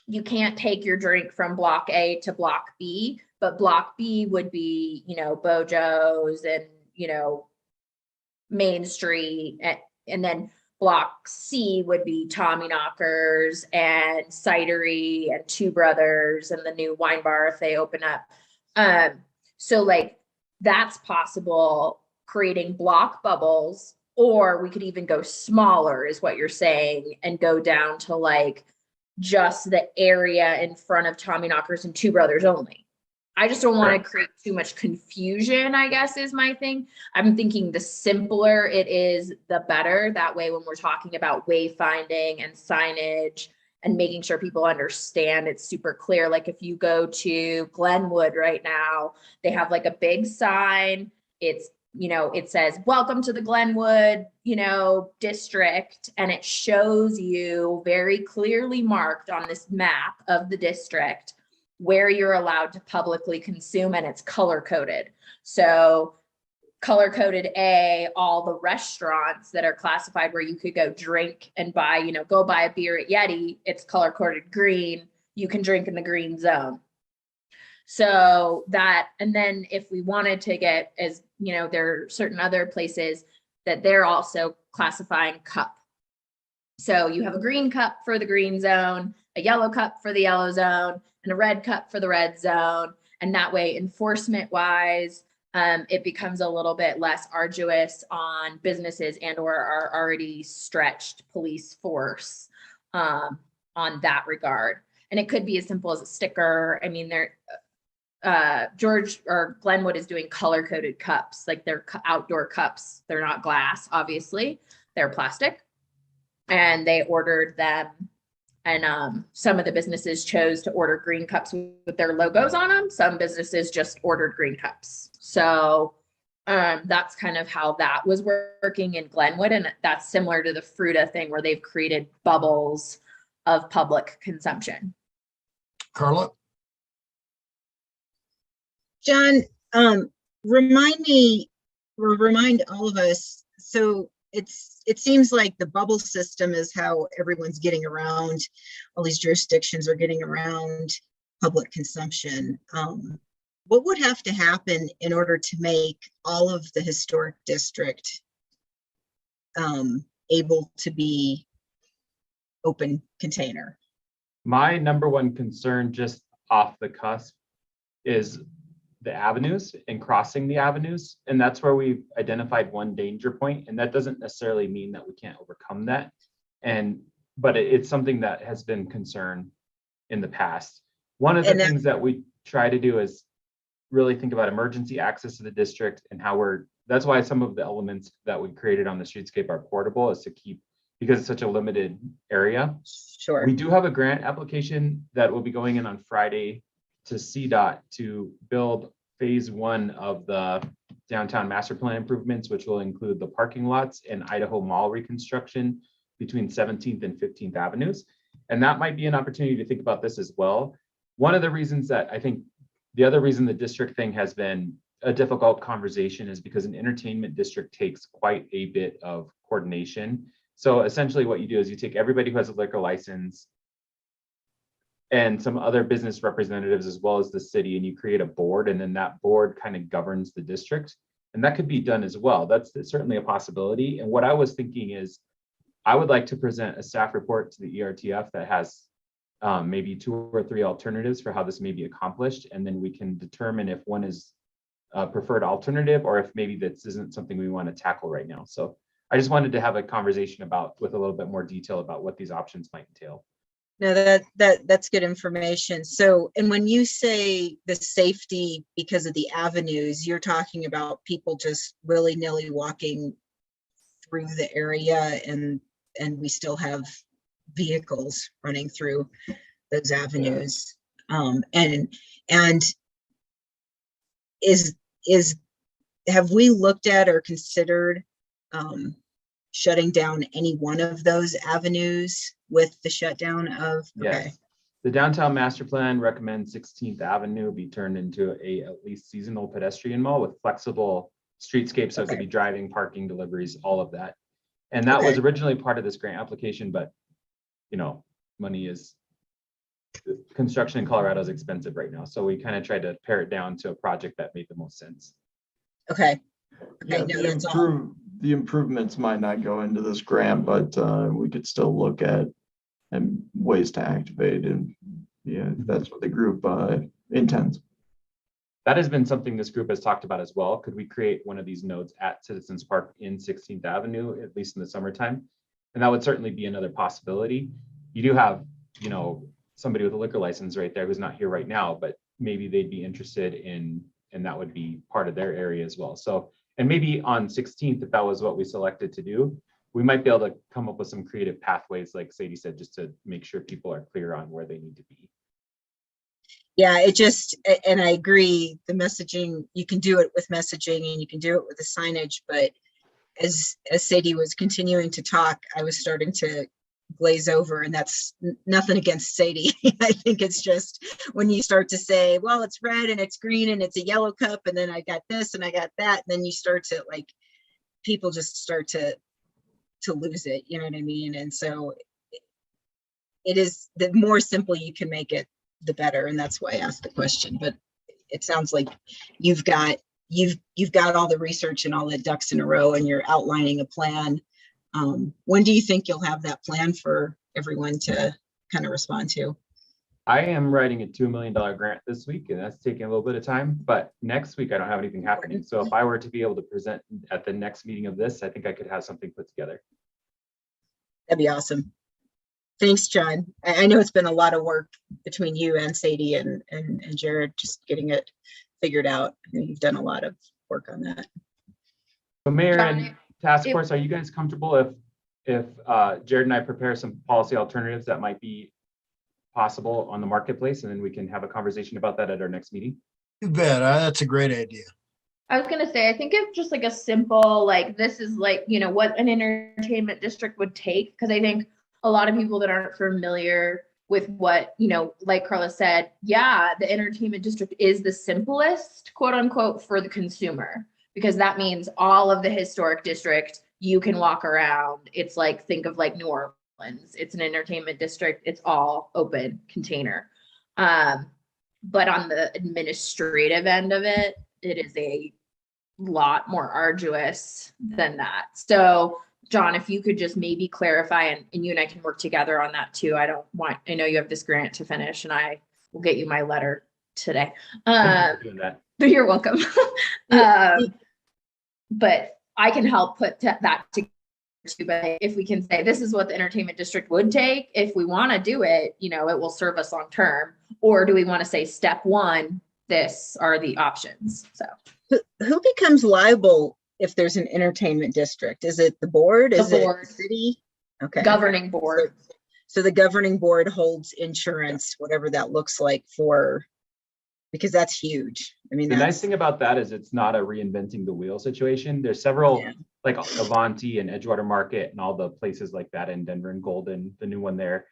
you can't take your drink from block A to block B, but block B would be, you know, Bojo's and, you know, Main Street, and then block C would be Tommy Knockers and Cidery and Two Brothers and the new wine bar if they open up. So like that's possible, creating block bubbles, or we could even go smaller is what you're saying, and go down to like just the area in front of Tommy Knockers and Two Brothers only. I just don't want to create too much confusion, I guess, is my thing. I'm thinking the simpler it is, the better. That way, when we're talking about wayfinding and signage and making sure people understand, it's super clear. Like if you go to Glenwood right now, they have like a big sign. It's, you know, it says, welcome to the Glenwood, you know, district. And it shows you very clearly marked on this map of the district where you're allowed to publicly consume, and it's color coded. So color coded A, all the restaurants that are classified where you could go drink and buy, you know, go buy a beer at Yeti, it's color coded green. You can drink in the green zone. So that, and then if we wanted to get, as you know, there are certain other places that they're also classifying cup. So you have a green cup for the green zone, a yellow cup for the yellow zone, and a red cup for the red zone. And that way, enforcement wise, it becomes a little bit less arduous on businesses and or our already stretched police force on that regard. And it could be as simple as a sticker. I mean, George or Glenwood is doing color coded cups, like they're outdoor cups. They're not glass, obviously, they're plastic. And they ordered them. And some of the businesses chose to order green cups with their logos on them. Some businesses just ordered green cups. So that's kind of how that was working in Glenwood. And that's similar to the Fruta thing where they've created bubbles of public consumption. Carla? John, remind all of us, so it seems like the bubble system is how everyone's getting around, all these jurisdictions are getting around public consumption. What would have to happen in order to make all of the historic district able to be open container? My number one concern just off the cusp is the avenues and crossing the avenues. And that's where we've identified one danger point. And that doesn't necessarily mean that we can't overcome that. But it's something that has been concern in the past. One of the things that we try to do is really think about emergency access to the district and how that's why some of the elements that we created on the streetscape are portable, is to keep, because it's such a limited area. Sure. We do have a grant application that will be going in on Friday to CDOT to build phase 1 of the downtown master plan improvements, which will include the parking lots and Idaho Mall reconstruction between 17th and 15th Avenues. And that might be an opportunity to think about this as well. One of the reasons that I think the other reason the district thing has been a difficult conversation is because an entertainment district takes quite a bit of coordination. So essentially what you do is you take everybody who has a liquor license and some other business representatives as well as the city, and you create a board, and then that board kind of governs the district. And that could be done as well. That's certainly a possibility. And what I was thinking is I would like to present a staff report to the ERTF that has maybe 2 or 3 alternatives for how this may be accomplished. And then we can determine if one is a preferred alternative or if maybe this isn't something we want to tackle right now. So I just wanted to have a conversation with a little bit more detail about what these options might entail. No, that's good information. So, and when you say the safety because of the avenues, you're talking about people just willy-nilly walking through the area, and we still have vehicles running through those avenues. And have we looked at or considered shutting down any one of those avenues with the shutdown of, okay, Yes. The downtown master plan recommends 16th Avenue be turned into a at least seasonal pedestrian mall with flexible streetscapes. So it could be driving, parking, deliveries, all of that. And that was originally part of this grant application, but you know, money is, construction in Colorado is expensive right now. So we kind of tried to pare it down to a project that made the most sense. okay. Yeah, Okay, no, that's all. the improvements might not go into this grant, but we could still look at and ways to activate, and yeah, that's what the group intends. That has been something this group has talked about as well. Could we create one of these nodes at Citizens Park in 16th Avenue, at least in the summertime? And that would certainly be another possibility. You do have, you know, somebody with a liquor license right there who's not here right now, but maybe they'd be interested in, and that would be part of their area as well. So, and maybe on 16th, if that was what we selected to do, we might be able to come up with some creative pathways, like Sadie said, just to make sure people are clear on where they need to be. Yeah, it just, and I agree, the messaging, you can do it with messaging and you can do it with the signage, but as Sadie was continuing to talk, I was starting to glaze over, and that's nothing against Sadie. I think it's just when you start to say, well, it's red and it's green and it's a yellow cup, and then I got this and I got that, and then you start to, like, people just start to lose it, you know what I mean? And so it is, the more simple you can make it, the better. And that's why I asked the question. But it sounds like you've got all the research and all the ducks in a row, and you're outlining a plan. When do you think you'll have that plan for everyone to kind of respond to? I am writing a $2 million grant this week, and that's taking a little bit of time, but next week I don't have anything happening. So if I were to be able to present at the next meeting of this, I think I could have something put together. That'd be awesome. Thanks, John. I know it's been a lot of work between you and Sadie and Jared, just getting it figured out. I know you've done a lot of work on that. So Mayor and Task Force, are you guys comfortable if Jared and I prepare some policy alternatives that might be possible on the marketplace, and then we can have a conversation about that at our next meeting? You bet. That's a great idea. I was gonna say, I think it's just like a simple, like, this is like, you know, what an entertainment district would take. Because I think a lot of people that aren't familiar with what, you know, like Carla said, yeah, the entertainment district is the simplest, quote unquote, for the consumer, because that means all of the historic district, you can walk around. It's like, think of like New Orleans. It's an entertainment district. It's all open container. But on the administrative end of it, it is a lot more arduous than that. So John, if you could just maybe clarify, and you and I can work together on that too. I know you have this grant to finish, and I will get you my letter today. Thank you for doing that. You're welcome. But I can help put that together too. But if we can say, this is what the entertainment district would take, if we want to do it, you know, it will serve us long term. Or do we want to say step one, this are the options? So who becomes liable if there's an entertainment district? Is it the board? Is it the city? Okay. Governing board. So the governing board holds insurance, whatever that looks like, for, because that's huge. I mean, the nice thing about that is it's not a reinventing the wheel situation. There's several, like Avanti and Edgewater Market and all the places like that in Denver and Golden, the new one there.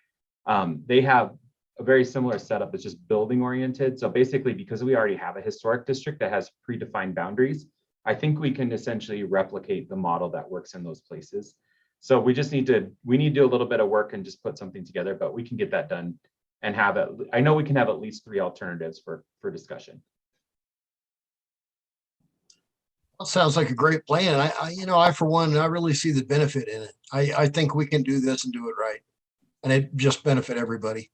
They have a very similar setup that's just building oriented. So basically, because we already have a historic district that has predefined boundaries, I think we can essentially replicate the model that works in those places. So we just need to do a little bit of work and just put something together, but we can get that done and have it. I know we can have at least 3 alternatives for discussion. Well, sounds like a great plan. I for one, I really see the benefit in it. I think we can do this and do it right, and it just benefit everybody.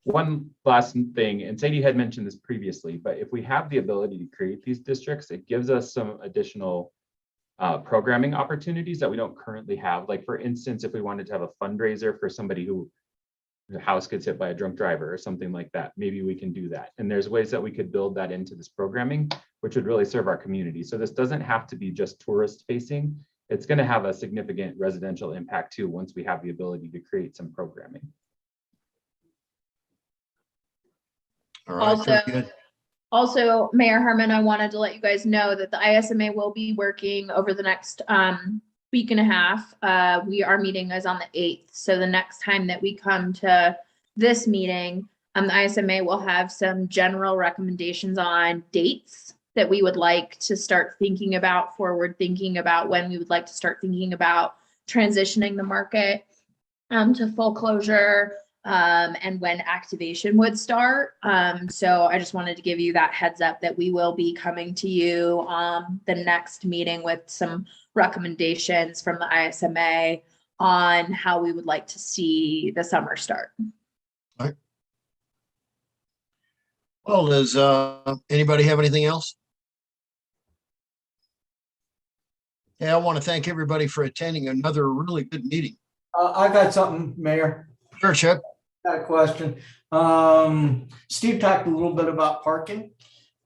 One last thing, and Sadie had mentioned this previously, but if we have the ability to create these districts, it gives us some additional programming opportunities that we don't currently have. Like, for instance, if we wanted to have a fundraiser for somebody who the house gets hit by a drunk driver or something like that, maybe we can do that. And there's ways that we could build that into this programming, which would really serve our community. So this doesn't have to be just tourist facing. It's going to have a significant residential impact too, once we have the ability to create some programming. All right, Also, good. Also, Mayor Herman, I wanted to let you guys know that the ISMA will be working over the next week and a half. We are meeting as on the 8th. So the next time that we come to this meeting, the ISMA will have some general recommendations on dates that we would like to start thinking about, forward thinking about when we would like to start thinking about transitioning the market to full closure, and when activation would start. So I just wanted to give you that heads up that we will be coming to you the next meeting with some recommendations from the ISMA on how we would like to see the summer start. Well, does anybody have anything else? Yeah, I want to thank everybody for attending another really good meeting. I got something, Mayor. Sure, Chip. Got a question. Steve talked a little bit about parking.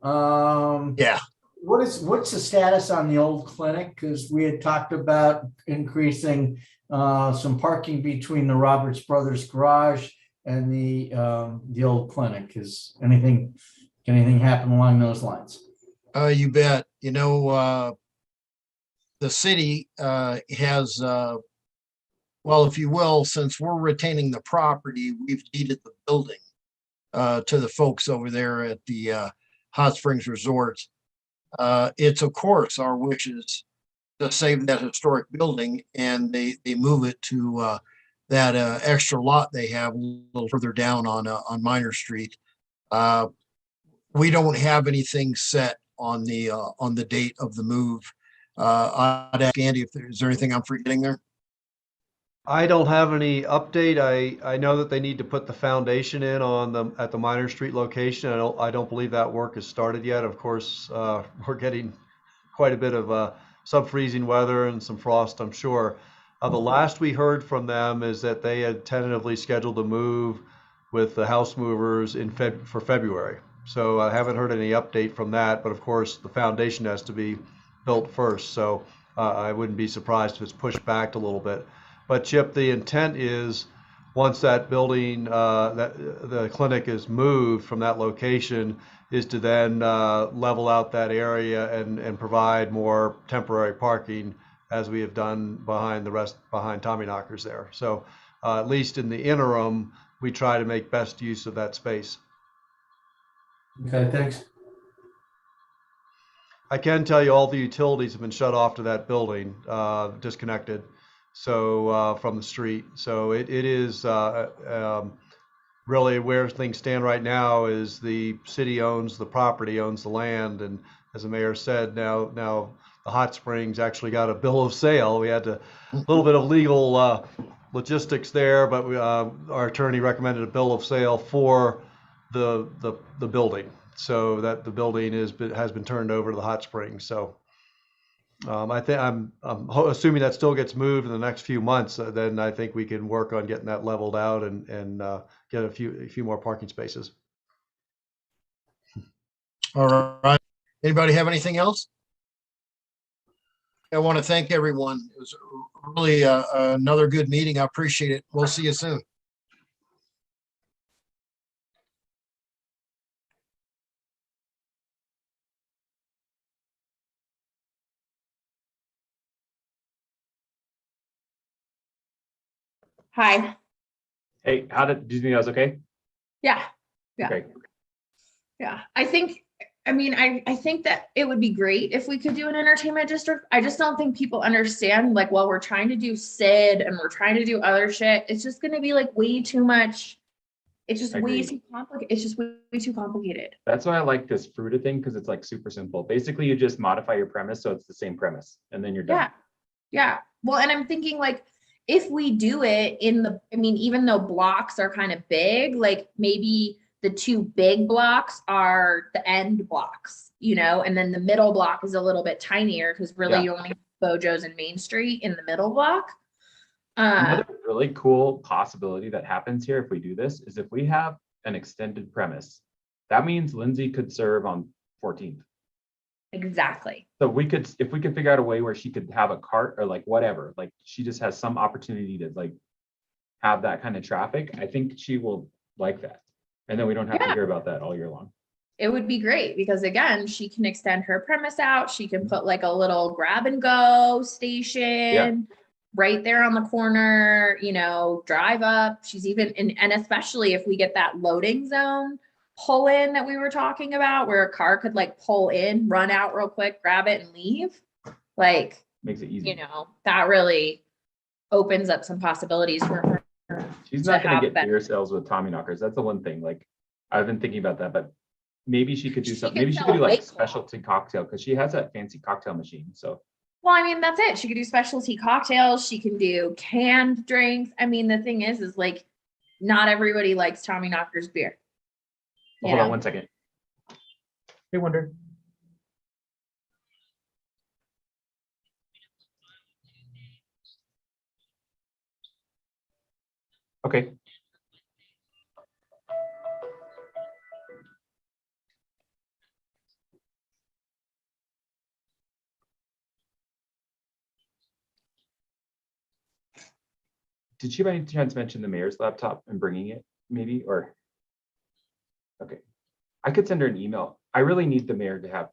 Yeah. What's the status on the old clinic? Because we had talked about increasing some parking between the Roberts Brothers garage and the old clinic. Can anything happen along those lines? You bet. You know, the city has, well, if you will, since we're retaining the property, we've deeded the building to the folks over there at the Hot Springs Resort. It's of course our wishes to save that historic building, and they move it to that extra lot they have a little further down on Minor Street. We don't have anything set on the date of the move. I'd ask Andy if is there anything I'm forgetting there? I don't have any update. I know that they need to put the foundation in at the Minor Street location. I don't believe that work has started yet. Of course, we're getting quite a bit of sub-freezing weather and some frost, I'm sure. The last we heard from them is that they had tentatively scheduled a move with the house movers for February. So I haven't heard any update from that, but of course the foundation has to be built first. So I wouldn't be surprised if it's pushed back a little bit. But Chip, the intent is once that building, that the clinic is moved from that location, is to then level out that area and provide more temporary parking as we have done behind Tommyknockers there. So at least in the interim, we try to make best use of that space. Okay, thanks. I can tell you all the utilities have been shut off to that building, disconnected. So from the street. So it is really where things stand right now is the city owns the property, owns the land. And as the mayor said, now the Hot Springs actually got a bill of sale. We had a little bit of legal logistics there, but our attorney recommended a bill of sale for the building, so that the building has been turned over to the Hot Springs. So I think I'm assuming that still gets moved in the next few months. Then I think we can work on getting that leveled out and get a few more parking spaces. All right. Anybody have anything else? I want to thank everyone. It was really another good meeting. I appreciate it. We'll see you soon. Hi. Hey, do you think that was okay? Yeah. Yeah. Okay. Yeah. I think that it would be great if we could do an entertainment district. I just don't think people understand, like, well, we're trying to do SID and we're trying to do other shit. It's just going to be like way too much. It's just way too complicated. It's just way too complicated. That's why I like this Fruita thing, because it's like super simple. Basically, you just modify your premise so it's the same premise, and then you're done. Yeah. Yeah. Well, and I'm thinking, like, if we do it even though blocks are kind of big, like maybe the two big blocks are the end blocks, and then the middle block is a little bit tinier because really you only have Bojo's and Main Street in the middle block. Another really cool possibility that happens here if we do this is if we have an extended premise, that means Lindsay could serve on 14th. Exactly. So if we could figure out a way where she could have a cart or like whatever, like she just has some opportunity to like have that kind of traffic, I think she will like that. And then we don't have to hear about that all year long. it would be great because again, she can extend her premise out. She can put like a little grab and go station right there on the corner, you know, drive up. She's even, and especially if we get that loading zone pull in that we were talking about where a car could like pull in, run out real quick, grab it and leave. Like, Makes it easy. you know, that really opens up some possibilities for her. She's to not going have to get better- beer sales with Tommy knockers. That's the one thing. Like, I've been thinking about that, but maybe she could do She something. could Maybe she sell could do like White Claw. specialty cocktail because she has that fancy cocktail machine. So Well, I mean, that's it. She could do specialty cocktails. She can do canned drinks. I mean, the thing is like, not everybody likes Tommy Knocker's beer. You hold on know? 1 second. Hey, Wonder. Okay. Did she by any chance mention the mayor's laptop and bringing it maybe, or? Okay, I could send her an email. I really need the mayor to have,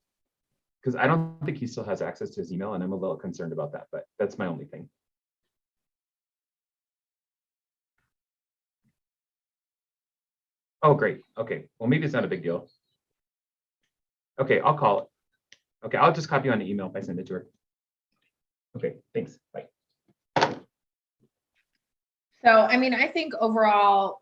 because I don't think he still has access to his email and I'm a little concerned about that, but that's my only thing. Oh, great. Okay, well, maybe it's not a big deal. Okay, I'll call it. Okay, I'll just copy on the email if I send it to her. Okay, thanks. Bye. So, I mean, I think overall,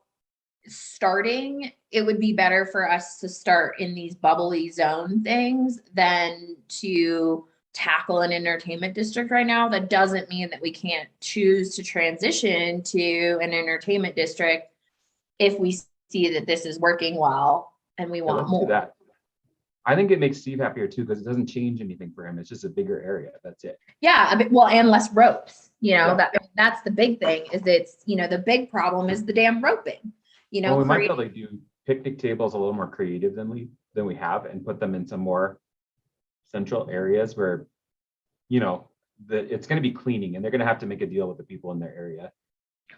starting, it would be better for us to start in these bubbly zone things than to tackle an entertainment district right now. That doesn't mean that we can't choose to transition to an entertainment district if we see that this is working well and we Yeah, want let's do more. that. I think it makes Steve happier too, because it doesn't change anything for him. It's just a bigger area. That's it. Yeah, a bit, well, and less ropes, you know, Yeah. that's the big thing is it's, you know, the big problem is the damn roping, you know, Well, we might be creating- able to do picnic tables a little more creative than we have and put them in some more central areas where, you know, it's going to be cleaning and they're going to have to make a deal with the people in their area.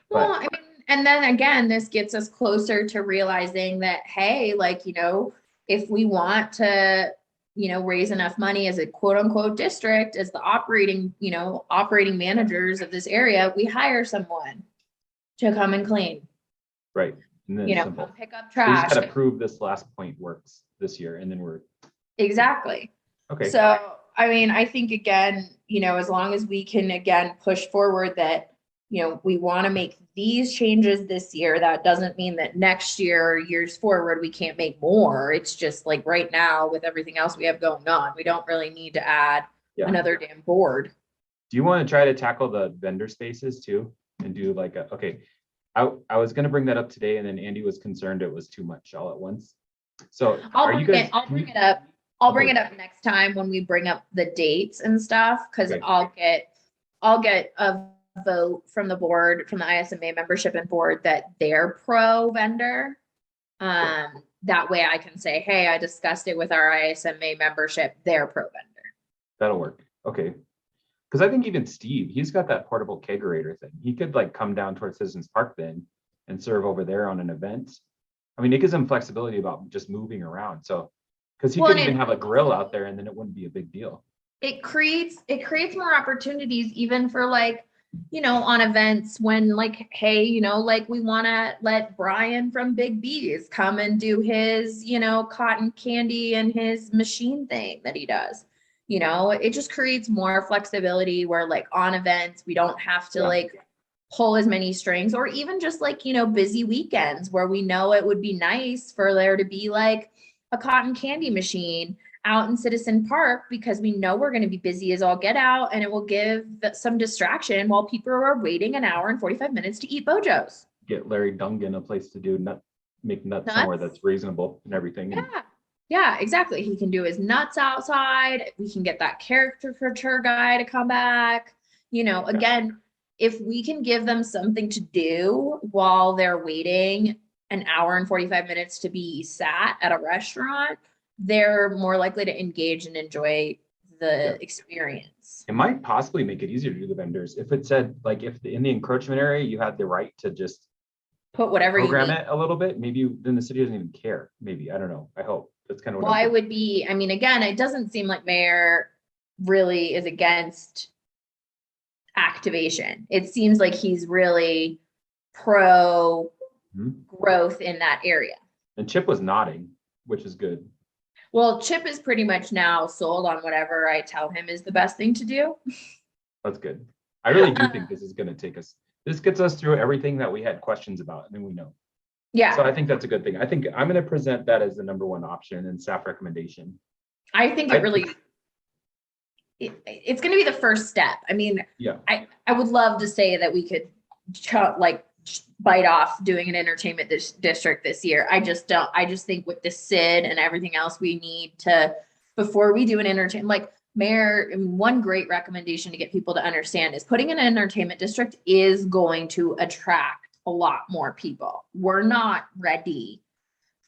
Well, I mean, and then again, this gets us closer to realizing that, hey, like, you know, if we want to, you know, raise enough money as a quote unquote district, as the operating, you know, operating managers of this area, we hire someone to come and clean, Right. And then you it's know, simple. come pick up We trash. just got to prove this last point works this year and then we're Exactly. okay. So, I mean, I think again, you know, as long as we can again push forward that, you know, we want to make these changes this year, that doesn't mean that next year or years forward, we can't make more. It's just like right now with everything else we have going on, we don't really need to add Yeah. another damn board. Do you want to try to tackle the vendor spaces too and do like a, okay, I was going to bring that up today and then Andy was concerned it was too much all at once. So I'll are you bring guys? it, I'll can bring you- it up. I'll bring Okay. it up next time when we bring up the dates and stuff, because Okay. I'll get a vote from the board, from the ISMA membership and board that they're pro vendor. That way I can say, hey, I discussed it with our ISMA membership, they're pro vendor. That'll work. Okay. Because I think even Steve, he's got that portable kegerator thing. He could like come down towards Citizens Park then and serve over there on an event. I mean, it gives him flexibility about just moving around. So, because he Well, could and even it- have a grill out there and then it wouldn't be a big deal. It creates more opportunities even for like, you know, on events when like, hey, you know, like we want to let Brian from Big B's come and do his, you know, cotton candy and his machine thing that he does. You know, it just creates more flexibility where like on events, we don't have to Yeah. like pull as many strings, or even just like, you know, busy weekends where we know it would be nice for there to be like a cotton candy machine out in Citizen Park, because we know we're going to be busy as all get out, and it will give some distraction while people are waiting an hour and 45 minutes to eat Bojos. Get Larry Dungan a place to do make nuts Nuts? somewhere that's reasonable and everything. And Yeah, exactly. He can do his nuts outside. We can get that caricature guy to come back. You know, again, if we can give them something to do while they're waiting an hour and 45 minutes to be sat at a restaurant, they're more likely to engage and enjoy the experience. it might possibly make it easier to do the vendors if it said like if in the encroachment area you had the right to just Put whatever you program need. it a little bit. Maybe then the city doesn't even care. Maybe I don't know. I hope. That's kind of what Well, I'm I thinking. would be, I mean, again, it doesn't seem like mayor really is against activation. It seems like he's really pro Mhm. growth in that area. And Chip was nodding, which is good. Well, Chip is pretty much now sold on whatever I tell him is the best thing to do. That's good. I really do think this is going to take us, this gets us through everything that we had questions about, and then we know. Yeah, So I think that's a good thing. I think I'm going to present that as the number one option and staff recommendation. I think it's going to be the first step. I mean, Yeah. I would love to say that we could bite off doing an entertainment district this year. I just don't. I just think with the SID and everything else we need to, before we do an entertainment, like mayor, one great recommendation to get people to understand is putting an entertainment district is going to attract a lot more people. We're not ready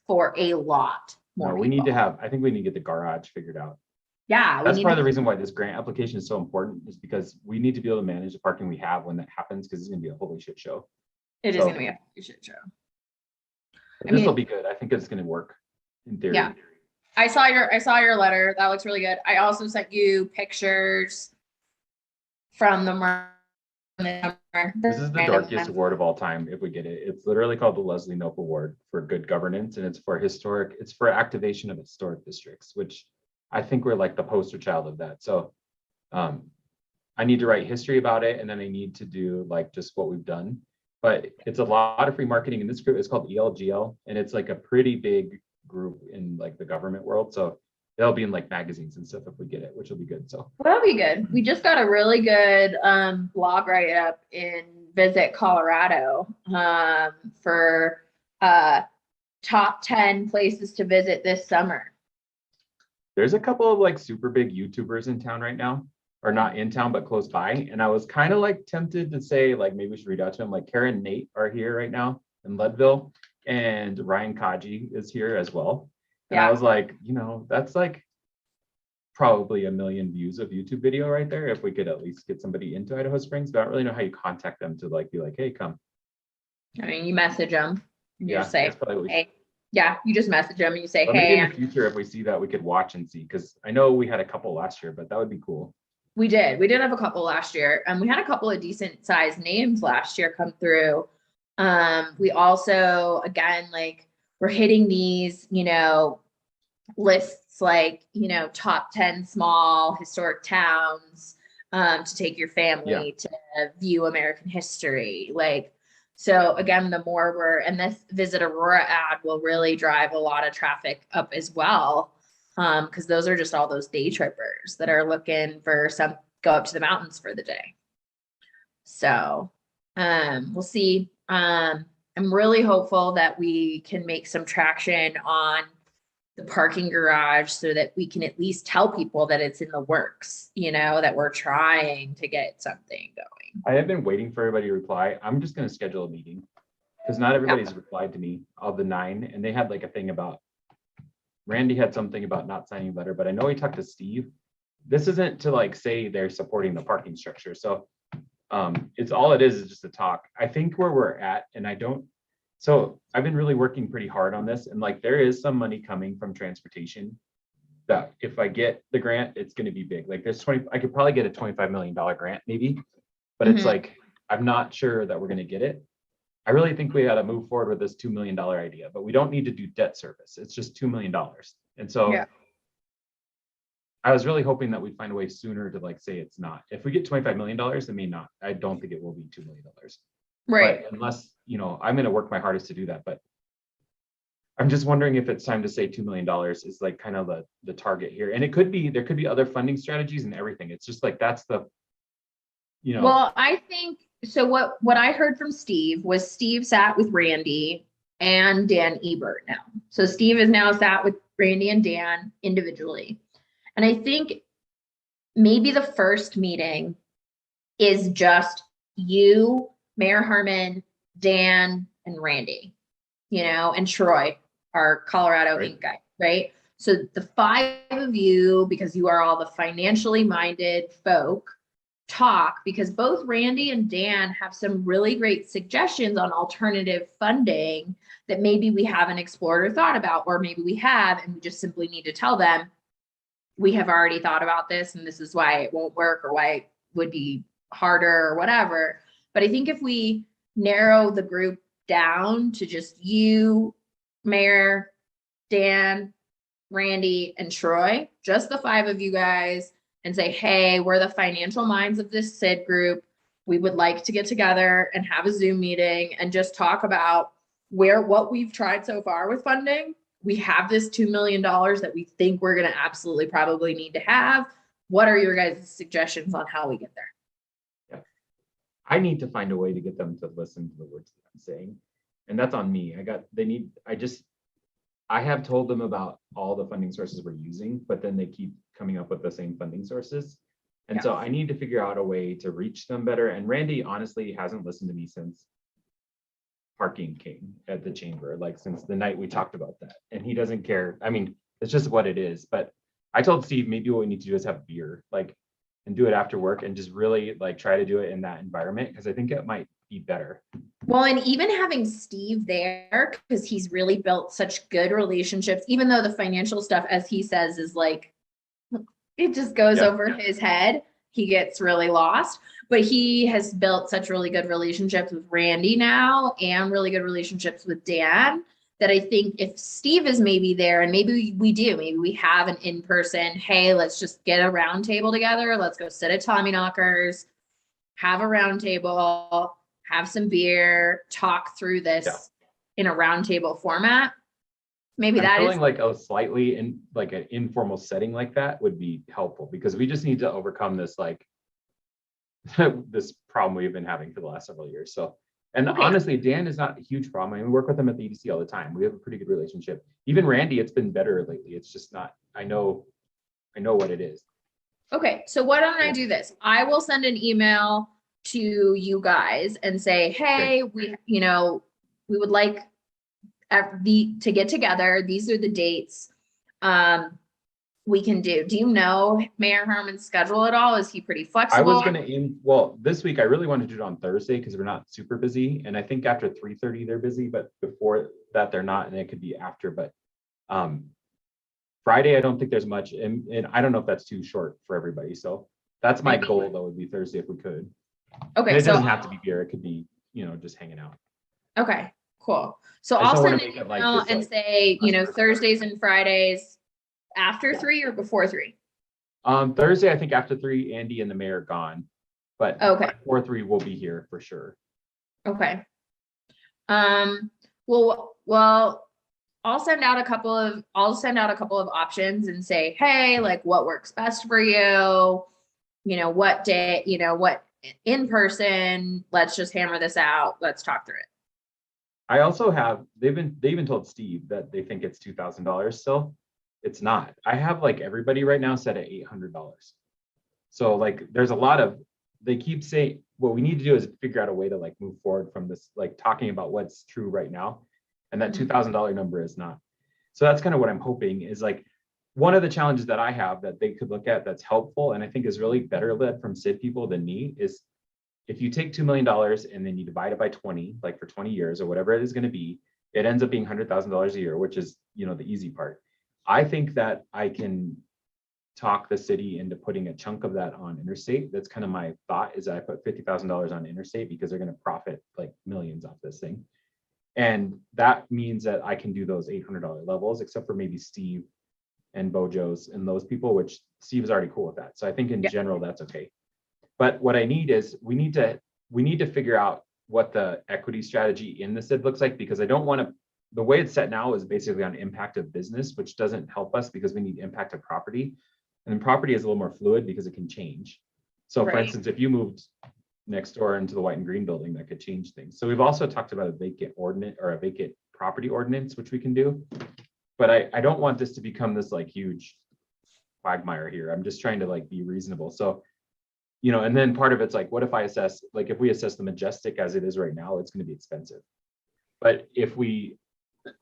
for a lot more No, people. we need to have, I think we need to get the garage figured out. Yeah, That's part of the reason why this grant application is so important, is because we need to be able to manage the parking we have when that happens, because it's going to be a holy shit show. It is So- going to be a shit show. This will be good. I think it's going to work in theory. Yeah. I saw your letter. That looks really good. I also sent you pictures from the This is the darkest award of all time if we get it. It's literally called the Leslie Knope Award for Good Governance, and it's for activation of historic districts, which I think we're like the poster child of that. So I need to write history about it, and then I need to do like just what we've done. But it's a lot of free marketing in this group. It's called ELGL, and it's like a pretty big group in like the government world. So they'll be in like magazines and stuff if we get it, which will be good. So that'll be good. We just got a really good blog write up in Visit Colorado for top 10 places to visit this summer. there's a couple of like super big YouTubers in town right now, or not in town, but close by. And I was kind of like tempted to say, like, maybe we should reach out to them. Like Karen and Nate are here right now in Leadville, and Ryan Kaji is here as well. And I was like, that's like probably 1 million views of YouTube video right there. If we could at least get somebody into Idaho Springs, but I don't really know how you contact them to like be like, hey, come. I mean, you message them. You just say, that's probably what we hey, yeah, you just message them. You say, But maybe hey, in the future, if we see that, we could watch and see, because I know we had a couple last year, but that would be cool. we did have a couple last year, and we had a couple of decent sized names last year come through. We also, again, like we're hitting these, lists like, top 10 small historic towns to take your family to view American history. Like, so again, the more and this Visit Aurora ad will really drive a lot of traffic up as well. Because those are just all those day trippers that are looking for go up to the mountains for the day. So we'll see. I'm really hopeful that we can make some traction on the parking garage so that we can at least tell people that it's in the works, that we're trying to get something going. I have been waiting for everybody to reply. I'm just going to schedule a meeting, because not everybody's replied to me, of the 9, and they had like a thing about, Randy had something about not signing a letter, but I know he talked to Steve. This isn't to like say they're supporting the parking structure. So it's all it is just a talk. I think where we're at, and so I've been really working pretty hard on this, and like there is some money coming from transportation that if I get the grant, it's going to be big. Like I could probably get a $25 million grant maybe, but it's like, I'm not sure that we're going to get it. I really think we got to move forward with this $2 million idea, but we don't need to do debt service. It's just $2 million. And so I was really hoping that we'd find a way sooner to like say it's not. If we get $25 million, it may not. I don't think it will be $2 million. Right. But unless, I'm going to work my hardest to do that. But I'm just wondering if it's time to say $2 million is like kind of the target here. And there could be other funding strategies and everything. It's just like, that's the, Well, I think, so what I heard from Steve was Steve sat with Randy and Dan Ebert now. So Steve is now sat with Randy and Dan individually. And I think maybe the first meeting is just you, Mayor Harmon, Dan, and Randy, and Troy, our Colorado Inc. guy, right? So the 5 of you, because you are all the financially minded folk, talk, because both Randy and Dan have some really great suggestions on alternative funding that maybe we haven't explored or thought about, or maybe we have, and we just simply need to tell them, we have already thought about this and this is why it won't work or why it would be harder or whatever. But I think if we narrow the group down to just you, Mayor, Dan, Randy, and Troy, just the 5 of you guys, and say, hey, we're the financial minds of this SID group. We would like to get together and have a Zoom meeting and just talk about what we've tried so far with funding. We have this $2 million that we think we're going to absolutely probably need to have. What are your guys' suggestions on how we get there? I need to find a way to get them to listen to the words that I'm saying. And that's on me. I have told them about all the funding sources we're using, but then they keep coming up with the same funding sources. And so I need to figure out a way to reach them better. And Randy honestly hasn't listened to me since parking came at the chamber, like since the night we talked about that. And he doesn't care. I mean, it's just what it is. But I told Steve, maybe what we need to do is have beer, and do it after work and just really try to do it in that environment, because I think it might be better. Well, and even having Steve there, because he's really built such good relationships, even though the financial stuff, as he says, is it just goes over his head. He gets really lost, but he has built such really good relationships with Randy now and really good relationships with Dan, that I think if Steve is maybe there, and maybe we have an in-person, hey, let's just get a round table together. Let's go sit at Tommyknockers, have a round table, have some beer, talk through this in a round table format. Maybe I'm feeling like a slightly in an informal setting like that would be helpful, because we just need to overcome this this problem we've been having for the last several years. So, and honestly, Dan is not a huge problem. I mean, we work with him at the EDC all the time. We have a pretty good relationship. Even Randy, it's been better lately. It's just not, I know what it is. Okay, so why don't I do this? I will send an email to you guys and say, hey, we would like to get together. These are the dates we can do. Do you know Mayor Herman's schedule at all? Is he pretty flexible? I was gonna this week I really wanted to do it on Thursday because we're not super busy, and I think after 3:30 they're busy, but before that they're not, and it could be after. But Friday I don't think there's much, and I don't know if that's too short for everybody. So that's my goal though, would be Thursday if we could. Okay, and it doesn't have to be beer. It could be just hanging out. Okay, cool. So I'll send an email and say, Thursdays and Fridays after 3 or before 3? Thursday, I think after 3, Andy and the mayor are gone, but before 3 we'll be here for sure. Okay. Well, I'll send out a couple of options and say, hey, what works best for you? What day, what in person, let's just hammer this out. Let's talk through it. I also have, they even told Steve that they think it's $2,000 still. It's not. I have everybody right now set at $800. So there's a lot of, they keep saying, what we need to do is figure out a way to move forward from this, talking about what's true right now. And that $2,000 number is not. So that's kind of what I'm hoping is one of the challenges that I have that they could look at that's helpful, and I think is really better led from SID people than me, is if you take $2 million and then you divide it by 20, for 20 years or whatever it is going to be, it ends up being $100,000 a year, which is, the easy part. I think that I can talk the city into putting a chunk of that on interstate. That's kind of my thought, is that I put $50,000 on interstate because they're going to profit millions off this thing. And that means that I can do those $800 levels, except for maybe Steve and Bojo's and those people, which Steve's already cool with that. So I think in general, that's okay. But what I need is we need to figure out what the equity strategy in the SID looks like, because I don't want to, the way it's set now is basically on impact of business, which doesn't help us because we need impact of property. And then property is a little more fluid because it can change. So for instance, if you moved next door into the white and green building, that could change things. So we've also talked about a vacant ordinance or a vacant property ordinance, which we can do. But I don't want this to become this huge quagmire here. I'm just trying to be reasonable. So, and then part of it's what if I assess, if we assess the Majestic as it is right now, it's going to be expensive. But if we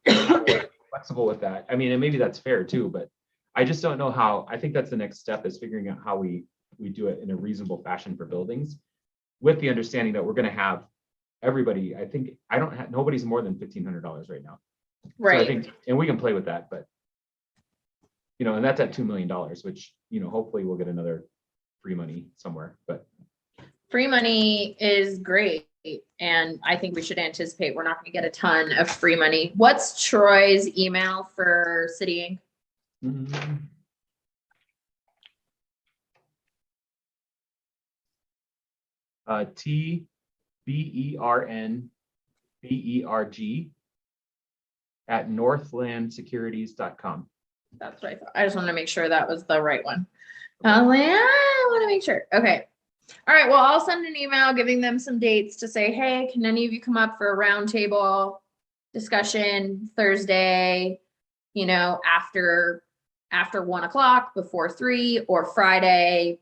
are flexible with that, I mean, and maybe that's fair too, but I just don't know how. I think that's the next step, is figuring out how we we do it in a reasonable fashion for buildings, with the understanding that we're going to have everybody. I think nobody's more than $1,500 right now. Right. So I think, and we can play with that, but and that's at $2 million, which hopefully we'll get another free money somewhere. But Free money is great, and I think we should anticipate we're not going to get a ton of free money. What's Troy's email for City Inc? TBERNBERG at northlandsecurities.com. That's what I thought. I just wanted to make sure that was the right one. I want to make sure. Okay. All right. Well, I'll send an email giving them some dates to say, hey, can any of you come up for a roundtable discussion Thursday, after 1:00, before 3, or Friday,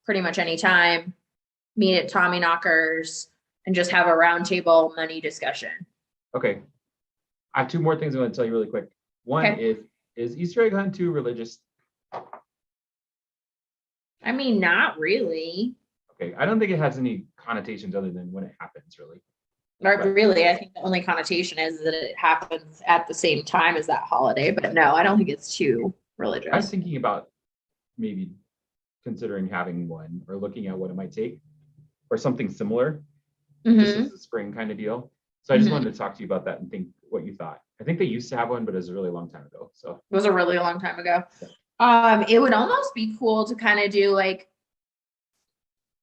pretty much any time, meet at Tommy Knockers and just have a roundtable money discussion. Okay. I have 2 more things I want to tell you really quick. One is Easter egg hunt too religious? I mean, not really. Okay. I don't think it has any connotations other than when it happens, really. Not really. I think the only connotation is that it happens at the same time as that holiday. But no, I don't think it's too religious. I was thinking about maybe considering having one or looking at what it might take or something similar, just as a spring kind of deal. So I just wanted to talk to you about that and think what you thought. I think they used to have one, but it was a really long time ago. So it was a really long time ago. It would almost be cool to kind of do like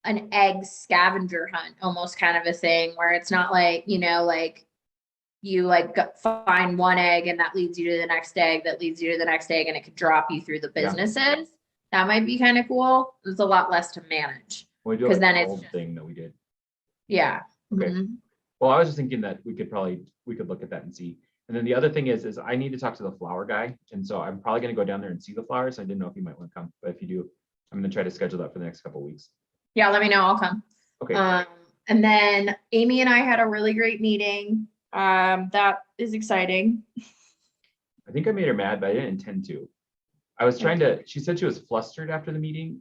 an egg scavenger hunt, almost kind of a thing where it's not like, like you find one egg and that leads you to the next egg, that leads you to the next egg, and it could drop you through the businesses. Yeah. That might be kind of cool. It's a lot less to manage. Because then it's old thing that we did. Yeah. Okay. Well, I was just thinking that we could look at that and see. And then the other thing is I need to talk to the flower guy. And so I'm probably going to go down there and see the flowers. I didn't know if you might want to come, but if you do, I'm going to try to schedule that for the next couple of weeks. Yeah, let me know. I'll come. Okay. And then Amy and I had a really great meeting. That is exciting. I think I made her mad, but I didn't intend to. I was she said she was flustered after the meeting.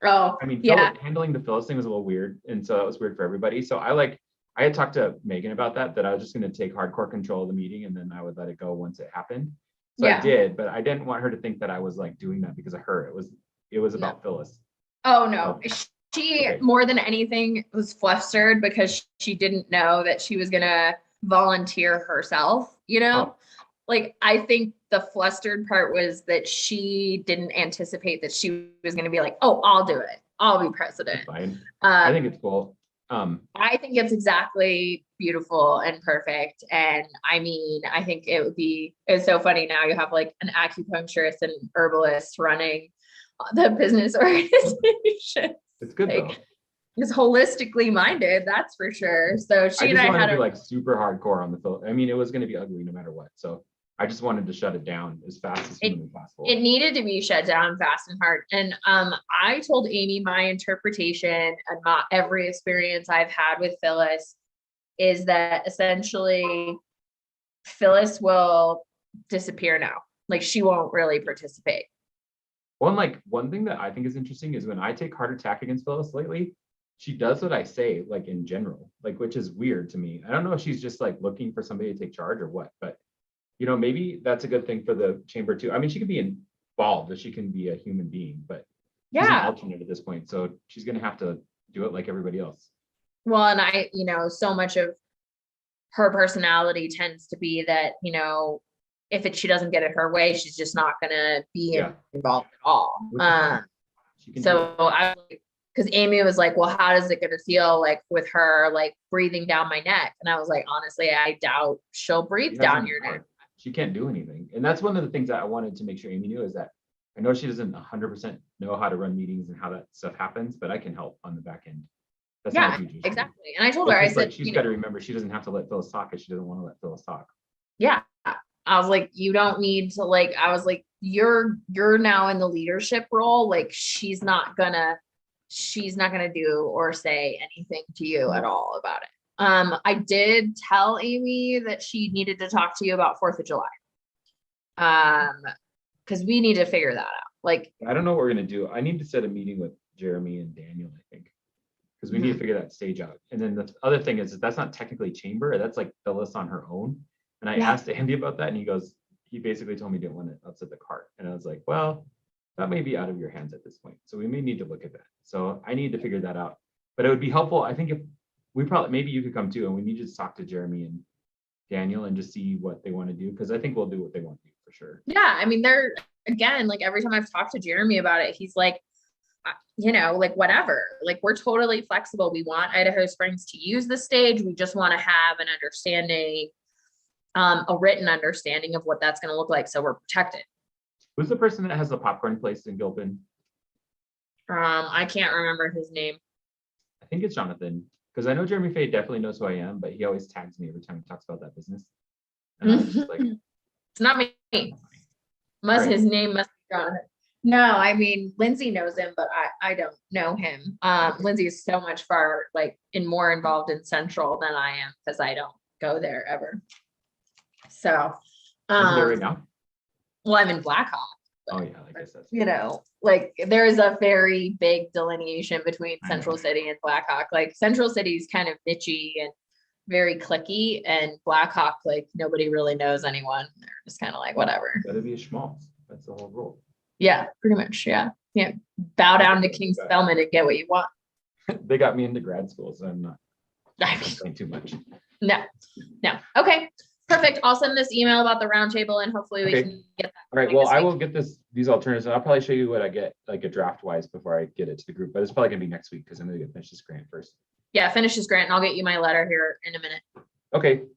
Oh, I mean, yeah. handling the Phyllis thing was a little weird. And so that was weird for everybody. So I had talked to Megan about that I was just going to take hardcore control of the meeting and then I would let it go once it happened. So I did, but I didn't want her to think that I was doing that because of her. It was about Phyllis. Oh, no. She more than anything was flustered because she didn't know that she was going to volunteer herself, I think the flustered part was that she didn't anticipate that she was going to be like, oh, I'll do it. I'll be president. That's fine. I think it's cool. I think it's exactly beautiful and perfect. And I mean, I think it's so funny now you have an acupuncturist and herbalist running the business organization. It's good though. It's holistically minded, that's for sure. So she and I had to be super hardcore on the film. I mean, it was going to be ugly no matter what. So I just wanted to shut it down as fast as humanly possible. It needed to be shut down fast and hard. And I told Amy my interpretation and not every experience I've had with Phyllis is that essentially Phyllis will disappear now. She won't really participate. One thing that I think is interesting is when I take heart attack against Phyllis lately, she does what I say, in general, which is weird to me. I don't know if she's just looking for somebody to take charge or what, but maybe that's a good thing for the chamber too. I mean, she could be involved, but she can be a human being, but she's an alternate at this point. So she's going to have to do it like everybody else. Well, and so much of her personality tends to be that, if she doesn't get it her way, she's just not going to be involved at all. So I, because Amy was like, well, how is it going to feel with her, breathing down my neck? And I was like, honestly, I doubt she'll breathe down your neck. She can't do anything. And that's one of the things that I wanted to make sure Amy knew is that I know she doesn't 100% know how to run meetings and how that stuff happens, but I can help on the back end. That's not a huge issue. Exactly. And I told her, I said, she's got to remember she doesn't have to let Phyllis talk if she doesn't want to let Phyllis talk. Yeah. I was like, you don't need to I was like, you're now in the leadership role. She's not gonna do or say anything to you at all about it. I did tell Amy that she needed to talk to you about 4th of July. because we need to figure that out. Like, I don't know what we're gonna do. I need to set a meeting with Jeremy and Daniel, I think. Because we need to figure that stage out. And then the other thing is that's not technically chamber, that's like Phyllis on her own. And I asked Andy about that and he basically told me he didn't want it upset the cart. And I was like, well, that may be out of your hands at this point. So we may need to look at that. So I need to figure that out. But it would be helpful, I think, if we probably, maybe you could come too, and we need to just talk to Jeremy and Daniel and just see what they want to do, because I think we'll do what they want to do for sure. yeah, I mean, they're, again, like every time I've talked to Jeremy about it, he's like, you know, like whatever, like we're totally flexible. We want Idaho Springs to use the stage. We just want to have an understanding, a written understanding of what that's going to look like. So we're protected. Who's the person that has the popcorn place in Gilpin? I can't remember his name. I think it's Jonathan, because I know Jeremy Fay definitely knows who I am, but he always tags me every time he talks about that business. And I was just like, It's not me. Must his name must be Jonathan. No, I mean, Lindsay knows him, but I don't know him. Lindsay is so much far like more involved in Central than I am, because I don't go there ever. So, is there right now? well, I'm in Blackhawk. Oh yeah, I guess that's. You know, like there is a very big delineation between Central City and Blackhawk. Like Central City is kind of bitchy and very cliquey, and Blackhawk, like nobody really knows anyone. They're just kind of like whatever. Gotta be a schmaltz. That's the whole rule. Yeah, pretty much. Yeah. Yeah. Bow down to King Spellman and get what you want. They got me into grad school, so I'm not I mean, saying too much. no. Okay. Perfect. I'll send this email about the roundtable and hopefully we Okay. can get that. All right, going well, this I week. will get these alternatives. I'll probably show you what I get, like a draft wise, before I get it to the group, but it's probably gonna be next week because I'm gonna finish this grant first. Yeah, finish this grant and I'll get you my letter here in a minute. Okay,